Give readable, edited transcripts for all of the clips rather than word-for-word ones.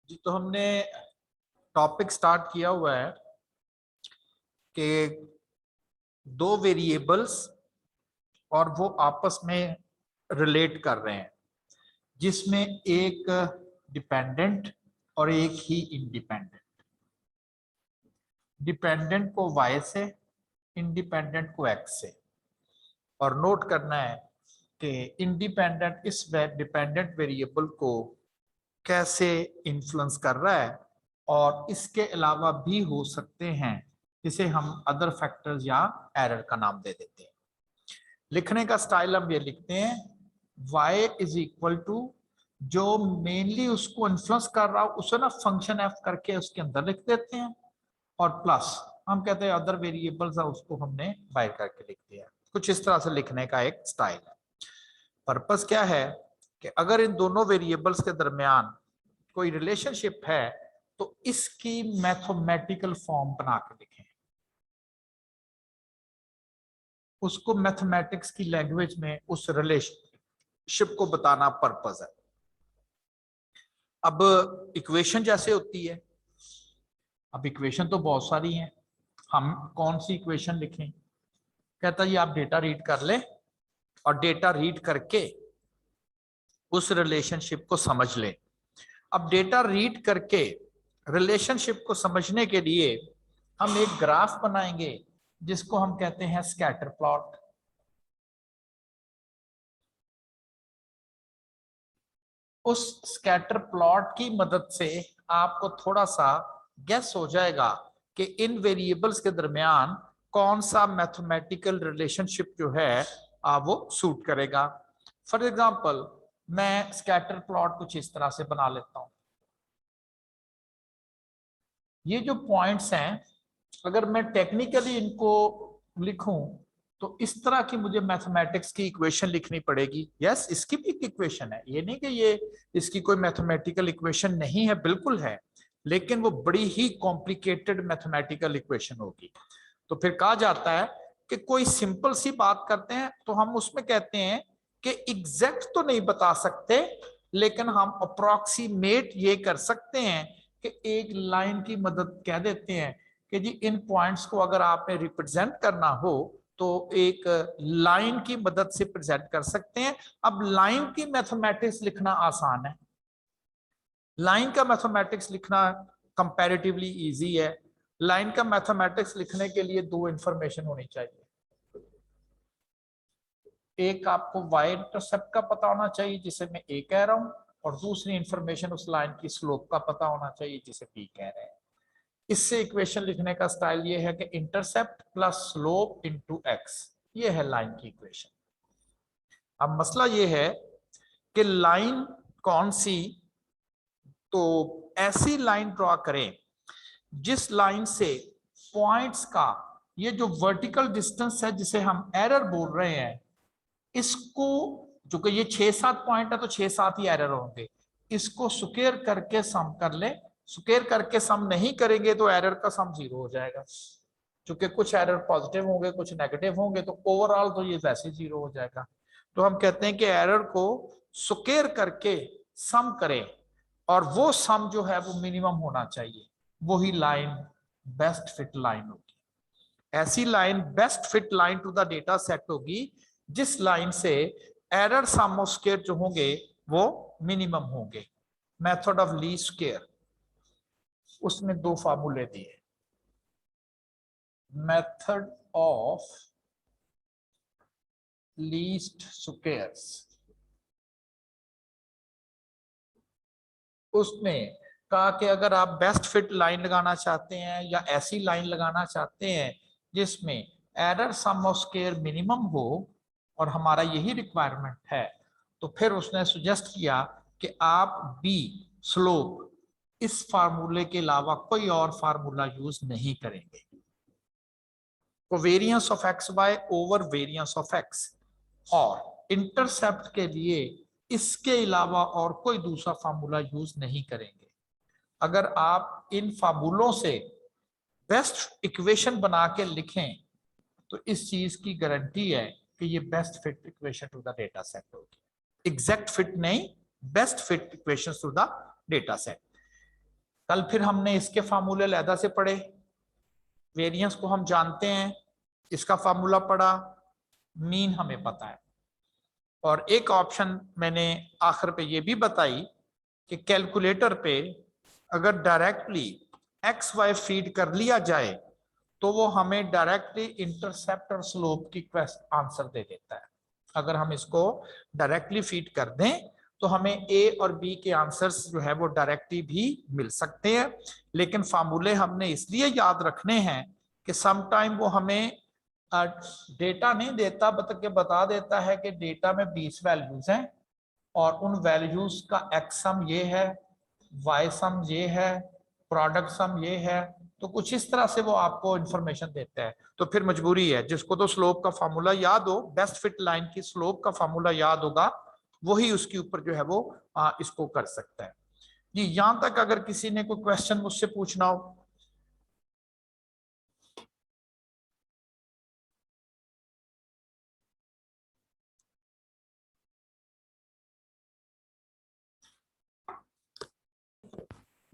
जी तो हमने topic start किया हुआ है कि दो वेरिएबल्स और वो आपस में रिलेट कर रहे हैं, जिसमें एक डिपेंडेंट और एक ही इंडिपेंडेंट। डिपेंडेंट को y से, इंडिपेंडेंट को x से। और नोट करना है कि इंडिपेंडेंट इस डिपेंडेंट वेरिएबल को कैसे इन्फ्लुएंस कर रहा है, और इसके अलावा भी हो सकते हैं जिसे हम अदर फैक्टर्स या एरर का नाम दे देते हैं। लिखने का स्टाइल हम ये लिखते हैं, y इज इक्वल टू जो मेनली उसको इन्फ्लुएंस कर रहा हो उसे ना फंक्शन f करके उसके अंदर लिख देते हैं, और प्लस हम कहते हैं अदर वेरिएबल्स है उसको हमने बाहर करके लिख दिया। कुछ इस तरह से लिखने का एक स्टाइल है। पर्पस क्या है कि अगर इन दोनों वेरिएबल्स के दरमियान कोई रिलेशनशिप है तो इसकी मैथमेटिकल फॉर्म बना के लिखें, उसको मैथमेटिक्स की लैंग्वेज में उस रिलेशनशिप को बताना पर्पस है। अब इक्वेशन जैसे होती है, अब इक्वेशन तो बहुत सारी हैं, हम कौन सी इक्वेशन लिखें? कहता है ये आप डेटा रीड कर ले और डेटा रीड करके उस रिलेशनशिप को समझ ले। अब डेटा रीड करके रिलेशनशिप को समझने के लिए हम एक ग्राफ बनाएंगे जिसको हम कहते हैं स्कैटर प्लॉट। उस स्कैटर प्लॉट की मदद से आपको थोड़ा सा गेस हो जाएगा कि इन वेरिएबल्स के दरमियान कौन सा मैथमेटिकल रिलेशनशिप जो है वो सूट करेगा। फॉर एग्जांपल मैं स्कैटर प्लॉट कुछ इस तरह से बना लेता हूं। ये जो पॉइंट्स हैं, अगर मैं टेक्निकली इनको लिखूं तो इस तरह की मुझे मैथमेटिक्स की इक्वेशन लिखनी पड़ेगी। यस, इसकी भी एक इक्वेशन है, ये नहीं कि ये इसकी कोई मैथमेटिकल इक्वेशन नहीं है, बिल्कुल है, लेकिन वो बड़ी ही कॉम्प्लिकेटेड मैथमेटिकल इक्वेशन होगी। तो फिर कहा जाता है कि कोई सिंपल सी बात करते हैं तो हम उसमें कहते हैं कि एग्जैक्ट तो नहीं बता सकते, लेकिन हम अप्रोक्सीमेट ये कर सकते हैं कि एक लाइन की मदद कह देते हैं कि जी इन पॉइंट्स को अगर आपने रिप्रेजेंट करना हो तो एक लाइन की मदद से प्रेजेंट कर सकते हैं। अब लाइन की मैथमेटिक्स लिखना आसान है, लाइन का मैथमेटिक्स लिखना कंपैरेटिवली इजी है। लाइन का मैथमेटिक्स लिखने के लिए दो इंफॉर्मेशन होनी चाहिए, एक आपको y इंटरसेप्ट का पता होना चाहिए जिसे मैं a कह रहा हूं, और दूसरी इंफॉर्मेशन उस लाइन की स्लोप का पता होना चाहिए जिसे b कह रहे हैं। इससे इक्वेशन लिखने का स्टाइल ये है कि intercept plus slope into x, ये है लाइन की इक्वेशन। अब मसला ये है कि लाइन कौन सी, तो ऐसी लाइन ड्रॉ करें जिस लाइन से पॉइंट्स का ये जो वर्टिकल डिस्टेंस है जिसे हम एरर बोल रहे हैं, इसको जो कि ये 6-7 पॉइंट है तो 6-7 ही एरर होंगे, इसको स्क्वायर करके सम कर ले। स्क्वायर करके सम नहीं करेंगे तो एरर का सम 0 हो जाएगा, क्योंकि कुछ एरर पॉजिटिव होंगे कुछ नेगेटिव होंगे, तो ओवरऑल तो ये वैसे 0 हो जाएगा। तो हम कहते हैं कि एरर को स्क्वायर करके सम करें, और वो सम जो है वो मिनिमम होना चाहिए, वही लाइन बेस्ट फिट लाइन होगी। ऐसी line best fit line to the data set होगी जिस लाइन से एरर सम ऑफ स्क्वायर जो होंगे वो मिनिमम होंगे। मेथड ऑफ लीस्ट स्क्वायर, उसमें दो फार्मूले दिए, मेथड ऑफ लीस्ट स्क्वायर्स, उसमें कहा कि अगर आप बेस्ट फिट लाइन लगाना चाहते हैं या ऐसी लाइन लगाना चाहते हैं जिसमें error sum of square minimum हो, और हमारा यही रिक्वायरमेंट है, तो फिर उसने सुजेस्ट किया कि आप बी स्लोप इस फार्मूले के अलावा कोई और फार्मूला यूज नहीं करेंगे। तो variance of x y over variance of x, और इंटरसेप्ट के लिए इसके अलावा और कोई दूसरा फार्मूला यूज नहीं करेंगे। अगर आप इन फार्मूलों से बेस्ट इक्वेशन बना के लिखें तो इस चीज की गारंटी है कि ये best fit equation two the data set होगी। एग्जैक्ट फिट नहीं, best fit equation two the data set. कल फिर हमने इसके फार्मूले अलहदा से पढ़े, वेरिएंस को हम जानते हैं, इसका फार्मूला पढ़ा, मीन हमें पता है। और एक ऑप्शन मैंने आखिर पे ये भी बताई कि कैलकुलेटर पे अगर डायरेक्टली एक्स वाई फीड कर लिया जाए तो वो हमें डायरेक्टली इंटरसेप्ट और स्लोप की आंसर दे देता है। अगर हम इसको डायरेक्टली फीड कर दें तो हमें ए और बी के आंसर्स जो है वो डायरेक्टली भी मिल सकते हैं, लेकिन फार्मूले हमने इसलिए याद रखने हैं कि समटाइम वो हमें डेटा नहीं देता, बता देता है कि डेटा में 20 वैल्यूज हैं और उन वैल्यूज का एक्स सम ये है, वाई सम ये है, प्रोडक्ट सम ये है, तो कुछ इस तरह से वो आपको इंफॉर्मेशन देता है। तो फिर मजबूरी है, जिसको तो स्लोप का फार्मूला याद हो, बेस्ट फिट लाइन की स्लोप का फार्मूला याद होगा, वही उसके ऊपर जो है वो इसको कर सकता है। जी, यहां तक अगर किसी ने कोई क्वेश्चन मुझसे पूछना हो।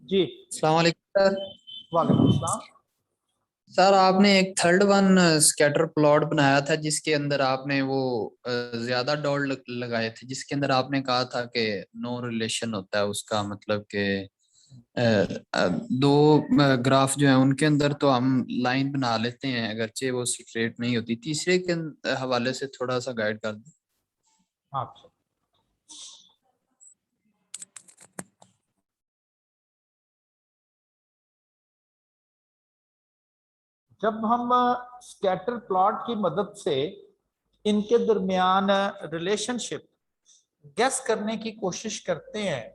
जी, अस्सलाम वालेकुम सर। वालेकुम सलाम। सर आपने एक थर्ड वन स्कैटर प्लॉट बनाया था जिसके अंदर आपने वो ज्यादा डॉट लगाए थे, जिसके अंदर आपने कहा था कि नो रिलेशन होता है उसका, मतलब कि दो ग्राफ जो है उनके अंदर तो हम लाइन बना लेते हैं अगरचे वो स्ट्रेट नहीं होती। तीसरे के हवाले से थोड़ा सा गाइड कर दें। अच्छा, जब हम स्कैटर प्लॉट की मदद से इनके दरमियान रिलेशनशिप गेस करने की कोशिश करते हैं,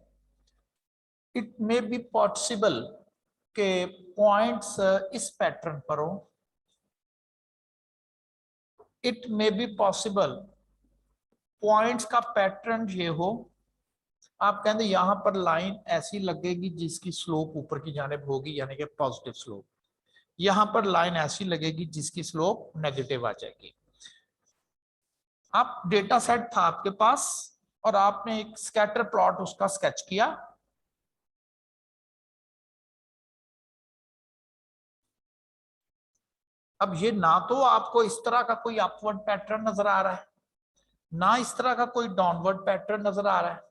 इट मे बी पॉसिबल के पॉइंट्स इस पैटर्न पर हो, it may be possible points का पैटर्न ये हो। आप कहते यहां पर लाइन ऐसी लगेगी जिसकी स्लोप ऊपर की जानिब होगी, यानी कि पॉजिटिव स्लोप। यहां पर लाइन ऐसी लगेगी जिसकी स्लोप नेगेटिव आ जाएगी। आप डेटा सेट था आपके पास और आपने एक स्कैटर प्लॉट उसका स्केच किया। अब ये ना तो आपको इस तरह का कोई अपवर्ड पैटर्न नजर आ रहा है, ना इस तरह का कोई डाउनवर्ड पैटर्न नजर आ रहा है।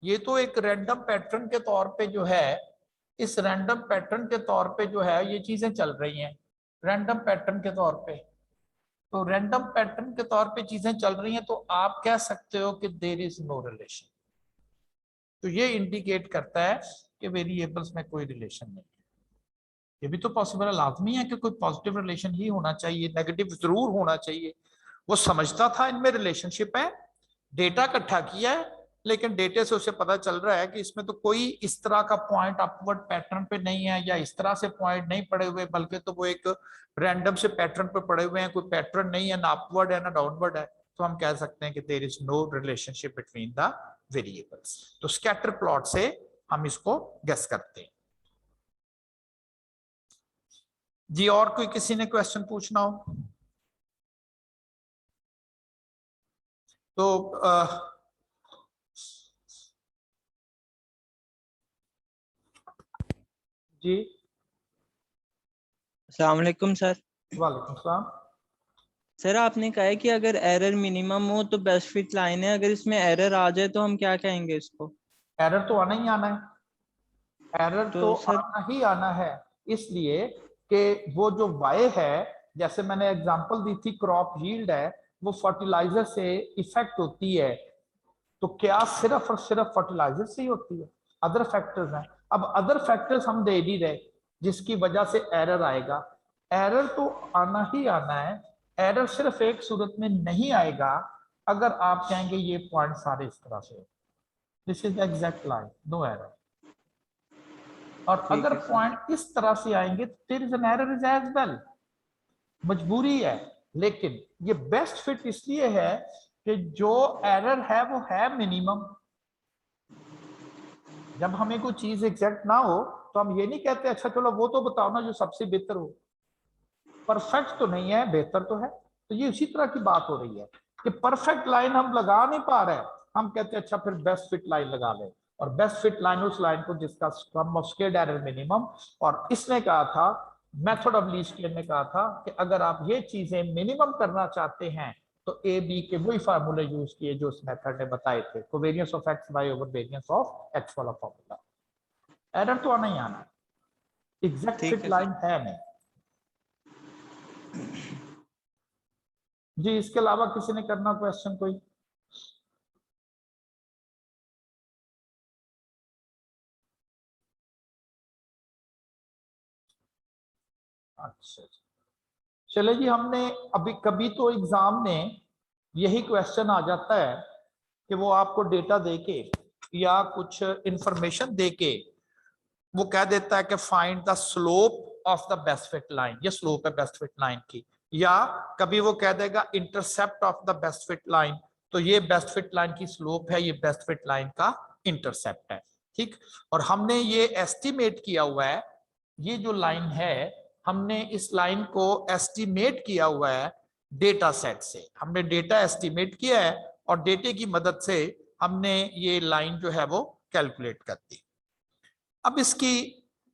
ये तो एक रैंडम पैटर्न के तौर पे जो है, इस रैंडम पैटर्न के तौर पे जो है ये चीजें चल रही हैं, रैंडम पैटर्न के तौर पे। तो रैंडम पैटर्न के तौर पे चीजें चल रही हैं, तो आप कह सकते हो कि देयर इज नो रिलेशन। तो ये इंडिकेट करता है कि वेरिएबल्स में कोई रिलेशन नहीं है। ये भी तो पॉसिबल है, लाजमी है कि कोई पॉजिटिव रिलेशन ही होना चाहिए, नेगेटिव जरूर होना चाहिए। वो समझता था इनमें रिलेशनशिप है, डेटा इकट्ठा किया है, लेकिन डेटे से उसे पता चल रहा है कि इसमें तो कोई इस तरह का पॉइंट अपवर्ड पैटर्न पे नहीं है, या इस तरह से पॉइंट नहीं पड़े हुए, बल्कि तो वो एक रैंडम से पैटर्न पे पड़े हुए हैं, कोई पैटर्न नहीं है, ना अपवर्ड है ना डाउनवर्ड है। तो हम कह सकते हैं कि there is no relationship between the variables. तो स्कैटर प्लॉट से हम इसको गेस करते हैं। जी, और कोई किसी ने क्वेश्चन पूछना हो तो जी। अस्सलाम वालेकुम सर। वालेकुम सलाम। सर आपने कहा है कि अगर एरर मिनिमम हो तो बेस्ट फिट लाइन है, अगर इसमें एरर आ जाए तो हम क्या कहेंगे इसको? एरर तो आना ही आना है, एरर तो सर आना ही आना है, इसलिए कि वो जो वाई है, जैसे मैंने एग्जांपल दी थी क्रॉप यील्ड है, वो फर्टिलाइजर से इफेक्ट होती है। तो क्या सिर्फ और सिर्फ फर्टिलाइजर से ही होती है? अदर फैक्टर्स हैं। अब अदर फैक्टर्स हम दे नहीं रहे जिसकी वजह से एरर आएगा। एरर तो आना ही आना है। एरर सिर्फ एक सूरत में नहीं आएगा अगर आप कहेंगे ये पॉइंट सारे इस तरह से, this is exact line, no error. और अगर पॉइंट इस तरह से आएंगे तो there is an error is as well, मजबूरी है। लेकिन ये बेस्ट फिट इसलिए है कि जो एरर है वो है मिनिमम। जब हमें कोई चीज एग्जैक्ट ना हो तो हम ये नहीं कहते अच्छा चलो वो तो बताओ ना जो सबसे बेहतर हो। परफेक्ट तो नहीं है, बेहतर तो है। तो ये उसी तरह की बात हो रही है कि परफेक्ट लाइन हम लगा नहीं पा रहे, हम कहते हैं अच्छा फिर बेस्ट फिट लाइन लगा ले। और बेस्ट फिट लाइन उस लाइन को जिसका सम ऑफ स्क्वेयर्ड एरर मिनिमम, और इसने कहा था मेथड ऑफ लीस्ट स्क्वेयर ने कहा था कि अगर आप ये चीजें मिनिमम करना चाहते हैं तो ए बी के वही फार्मूले यूज किए जो उस मेथड ने बताए थे, covariance of x y over variance of x वाला फॉर्मूला। एरर तो आना ही आना, एग्जैक्ट फिट लाइन है नहीं जी। इसके अलावा किसी ने करना क्वेश्चन कोई? अच्छा चले जी, हमने अभी कभी तो एग्जाम में यही क्वेश्चन आ जाता है कि वो आपको डेटा देके या कुछ इंफॉर्मेशन देके वो कह देता है कि find the slope of the best fit line, ये स्लोप है बेस्ट फिट लाइन की, या कभी वो कह देगा intercept of the best fit line, तो ये बेस्ट फिट लाइन की स्लोप है, ये बेस्ट फिट लाइन का इंटरसेप्ट है, ठीक। और हमने ये एस्टिमेट किया हुआ है, ये जो लाइन है हमने इस लाइन को एस्टिमेट किया हुआ है डेटा सेट से, हमने डेटा एस्टिमेट किया है और डेटे की मदद से हमने ये लाइन जो है वो कैलकुलेट कर दी। अब इसकी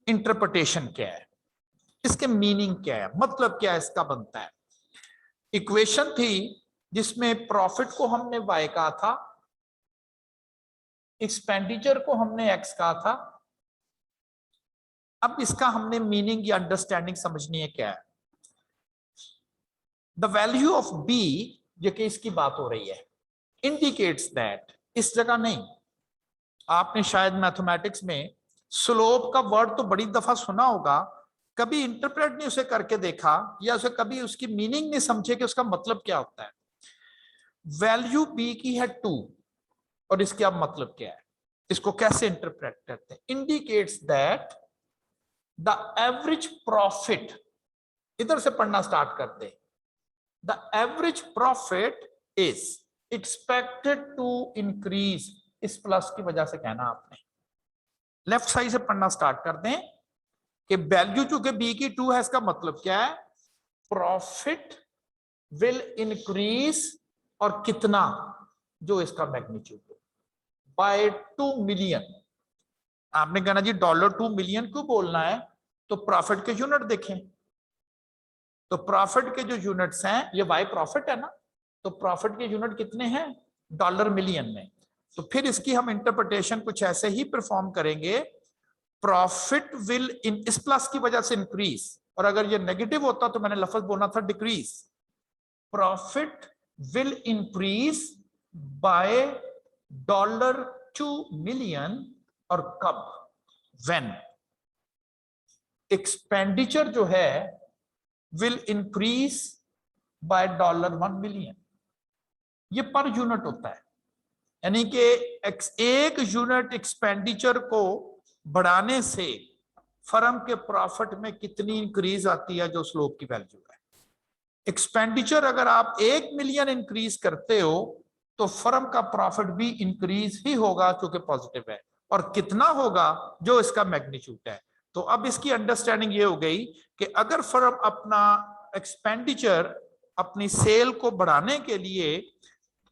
इंटरप्रिटेशन क्या है, इसके मीनिंग क्या है, मतलब क्या इसका बनता है। इक्वेशन थी जिसमें प्रॉफिट को हमने y कहा था, एक्सपेंडिचर को हमने x कहा था। अब इसका हमने मीनिंग या अंडरस्टैंडिंग समझनी है क्या है। द वैल्यू ऑफ b, जो कि इसकी बात हो रही है, इंडिकेट्स दैट, इस जगह नहीं, आपने शायद मैथमेटिक्स में स्लोप का वर्ड तो बड़ी दफा सुना होगा, कभी इंटरप्रेट नहीं उसे करके देखा या उसे कभी उसकी मीनिंग नहीं समझे कि उसका मतलब क्या होता है। वैल्यू b की है 2 और इसके अब मतलब क्या है, इसको कैसे इंटरप्रेट करते हैं। Indicates that the average profit, इधर से पढ़ना स्टार्ट करते हैं, the average profit is expected to increase, इस प्लस की वजह से कहना आपने, लेफ्ट साइड से पढ़ना स्टार्ट कर दें कि वैल्यू चूंकि बी की 2 है, इसका मतलब क्या है, प्रॉफिट विल इंक्रीज, और कितना, जो इसका मैग्नीट्यूड है, बाय 2 मिलियन। आपने कहना जी $2 मिलियन क्यों बोलना है, तो प्रॉफिट के यूनिट देखें, तो प्रॉफिट के जो यूनिट्स हैं, ये वाई प्रॉफिट है ना, तो प्रॉफिट के यूनिट कितने हैं, डॉलर मिलियन में। तो फिर इसकी हम इंटरप्रिटेशन कुछ ऐसे ही परफॉर्म करेंगे, प्रॉफिट विल इन, इस प्लस की वजह से इंक्रीज, और अगर ये नेगेटिव होता तो मैंने लफ्ज बोलना था decrease. Profit will increase by $2 million, और कब, व्हेन एक्सपेंडिचर जो है विल इंक्रीज बाय $1 मिलियन। ये पर यूनिट होता है, यानी कि एक यूनिट एक्सपेंडिचर को बढ़ाने से फर्म के प्रॉफिट में कितनी इंक्रीज आती है, जो स्लोप की वैल्यू है। एक्सपेंडिचर अगर आप 1 मिलियन इंक्रीज करते हो तो फर्म का प्रॉफिट भी इंक्रीज ही होगा क्योंकि पॉजिटिव है, और कितना होगा, जो इसका मैग्नीट्यूड है। तो अब इसकी अंडरस्टैंडिंग ये हो गई कि अगर फर्म अपना एक्सपेंडिचर, अपनी सेल को बढ़ाने के लिए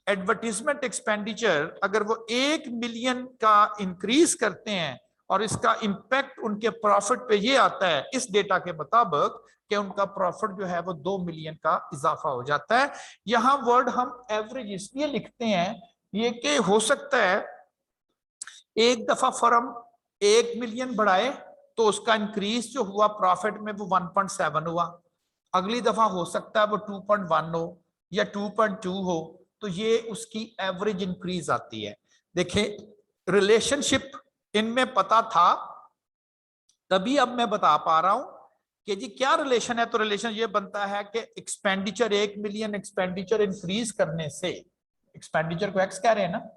एडवर्टीजमेंट एक्सपेंडिचर अगर वो 1 मिलियन का इंक्रीज करते हैं और इसका इंपैक्ट उनके प्रॉफिट पे ये आता है, इस डेटा के मुताबिक कि उनका प्रॉफिट जो है वो 2 मिलियन का इजाफा हो जाता है। यहां वर्ड हम एवरेज इसलिए लिखते हैं, ये कि हो सकता है एक दफा फर्म 1 मिलियन बढ़ाए तो उसका इंक्रीज जो हुआ प्रॉफिट में वो 1.7 हुआ, अगली दफा हो सकता है वो 2.1 हो या 2.2 हो, तो ये उसकी एवरेज इंक्रीज आती है। देखिए रिलेशनशिप इनमें पता था, तभी अब मैं बता पा रहा हूं कि जी क्या रिलेशन है। तो रिलेशन ये बनता है कि एक्सपेंडिचर 1 मिलियन एक्सपेंडिचर इंक्रीज करने से, एक्सपेंडिचर को एक्स कह रहे हैं ना,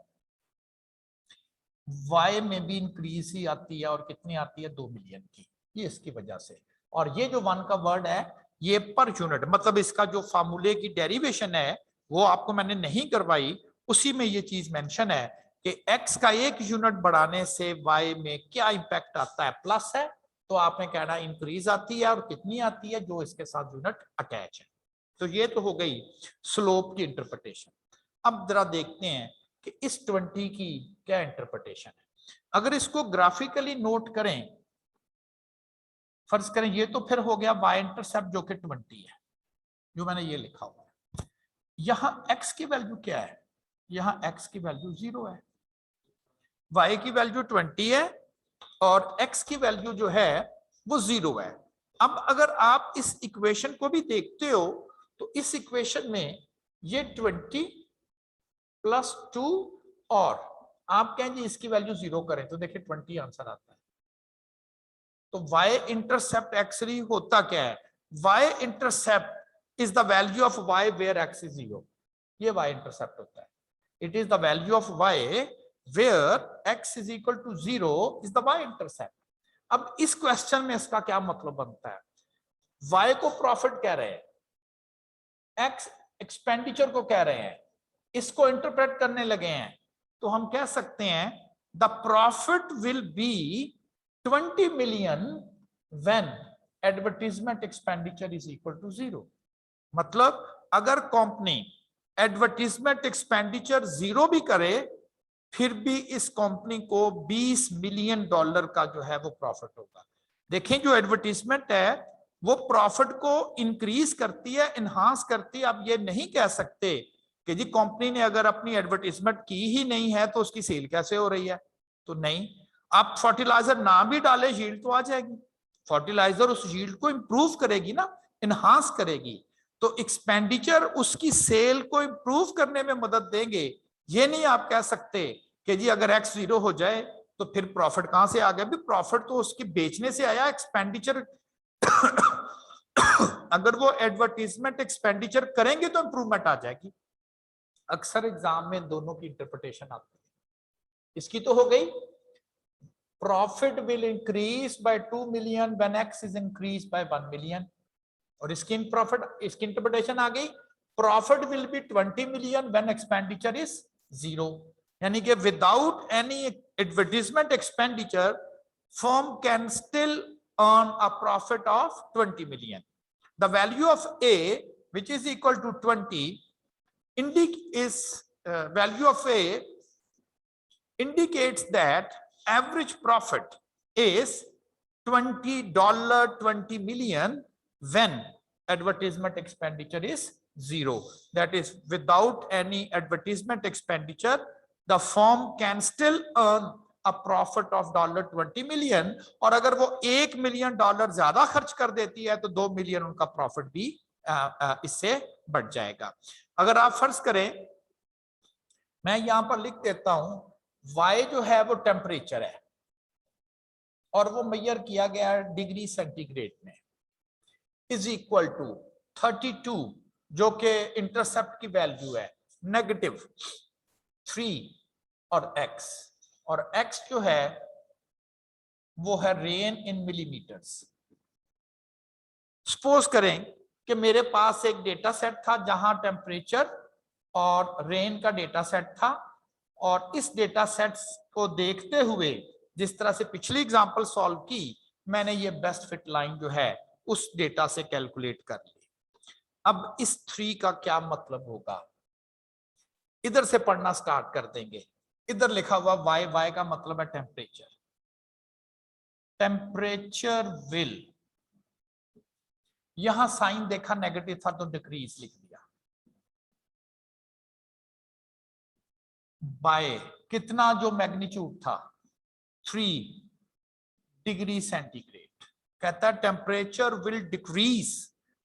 वाई में भी इंक्रीज ही आती है, और कितनी आती है, 2 मिलियन की, ये इसकी वजह से। और ये जो 1 का वर्ड है ये पर यूनिट, मतलब इसका जो फार्मूले की डेरिवेशन है वो आपको मैंने नहीं करवाई, उसी में ये चीज मेंशन है कि x का 1 यूनिट बढ़ाने से y में क्या इंपैक्ट आता है, प्लस है तो आपने कहना इंक्रीज आती है, और कितनी आती है, जो इसके साथ यूनिट अटैच है। तो ये तो हो गई स्लोप की इंटरप्रिटेशन। अब जरा देखते हैं कि इस 20 की क्या इंटरप्रिटेशन है। अगर इसको ग्राफिकली नोट करें, फर्ज करें ये तो फिर हो गया y इंटरसेप्ट जो कि 20 है, जो मैंने ये लिखा हुआ है। यहां x की वैल्यू क्या है? यहां x की वैल्यू 0 है, y की वैल्यू 20 है और x की वैल्यू जो है वो 0 है। अब अगर आप इस इक्वेशन को भी देखते हो तो इस इक्वेशन में ये 20 प्लस 2 और आप कहेंगे इसकी वैल्यू 0 करें तो देखिए 20 आंसर आता है। तो y इंटरसेप्ट एक्चुअली होता क्या है? y intercept is the value of y where x is 0। ये y इंटरसेप्ट होता है। It is the value of y where x is equal to 0 is the y intercept. अब इस क्वेश्चन में इसका क्या मतलब बनता है? y को प्रॉफिट कह रहे हैं, x एक्सपेंडिचर को कह रहे हैं, इसको इंटरप्रेट करने लगे हैं, तो हम कह सकते हैं the profit will be 20 million when advertisement expenditure is equal to 0। मतलब अगर कंपनी एडवर्टीजमेंट एक्सपेंडिचर 0 भी करे फिर भी इस कंपनी को $20 मिलियन का जो है वो प्रॉफिट होगा। देखें जो एडवर्टीजमेंट है वो प्रॉफिट को इंक्रीज करती है, इनहांस करती है। आप ये नहीं कह सकते कि जी कंपनी ने अगर अपनी एडवर्टीजमेंट की ही नहीं है तो उसकी सेल कैसे हो रही है, तो नहीं। आप फर्टिलाइजर ना भी डाले यील्ड तो आ जाएगी, फर्टिलाइजर उस यील्ड को इंप्रूव करेगी ना, इनहांस करेगी। तो एक्सपेंडिचर उसकी सेल को इंप्रूव करने में मदद देंगे। ये नहीं आप कह सकते कि जी अगर x 0 हो जाए तो फिर प्रॉफिट कहां से आ गया? भी प्रॉफिट तो उसके बेचने से आया, एक्सपेंडिचर अगर वो एडवर्टीजमेंट एक्सपेंडिचर करेंगे तो इंप्रूवमेंट आ जाएगी। अक्सर एग्जाम में दोनों की इंटरप्रिटेशन आती है। इसकी तो हो गई profit will increase by 2 million when x is increase by 1 million, और इसकी इंटरप्रिटेशन आ गई profit will be 20 million when expenditure is 0। यानी कि without any advertisement expenditure firm can still earn a profit of 20 million. The value of A, which is equal to 20, value of A indicates that average profit is $20 million when advertisement expenditure is 0. That is, without any advertisement expenditure, the firm can still earn a profit of $20 million। और अगर वो $1 million ज्यादा खर्च कर देती है तो $2 million उनका प्रॉफिट भी इससे बढ़ जाएगा। अगर आप फर्ज करें, मैं यहां पर लिख देता हूं y जो है वो टेम्परेचर है और वो मेजर किया गया है डिग्री सेंटीग्रेड में, इज इक्वल टू 32 जो कि इंटरसेप्ट की वैल्यू है -3 और x जो है वो है रेन इन मिलीमीटर्स। सपोज करें कि मेरे पास एक डेटा सेट था जहां टेम्परेचर और रेन का डेटा सेट था, और इस डेटा सेट को देखते हुए जिस तरह से पिछली एग्जांपल सॉल्व की, मैंने ये बेस्ट फिट लाइन जो है उस डेटा से कैलकुलेट कर ली। अब इस 3 का क्या मतलब होगा, इधर से पढ़ना स्टार्ट कर देंगे। इधर लिखा हुआ y का मतलब है टेम्परेचर। टेम्परेचर विल, यहां साइन देखा नेगेटिव था तो डिक्रीज लिख दिया, बाय कितना जो मैग्नीट्यूड था 3 डिग्री सेंटीग्रेड। कहता है temperature will decrease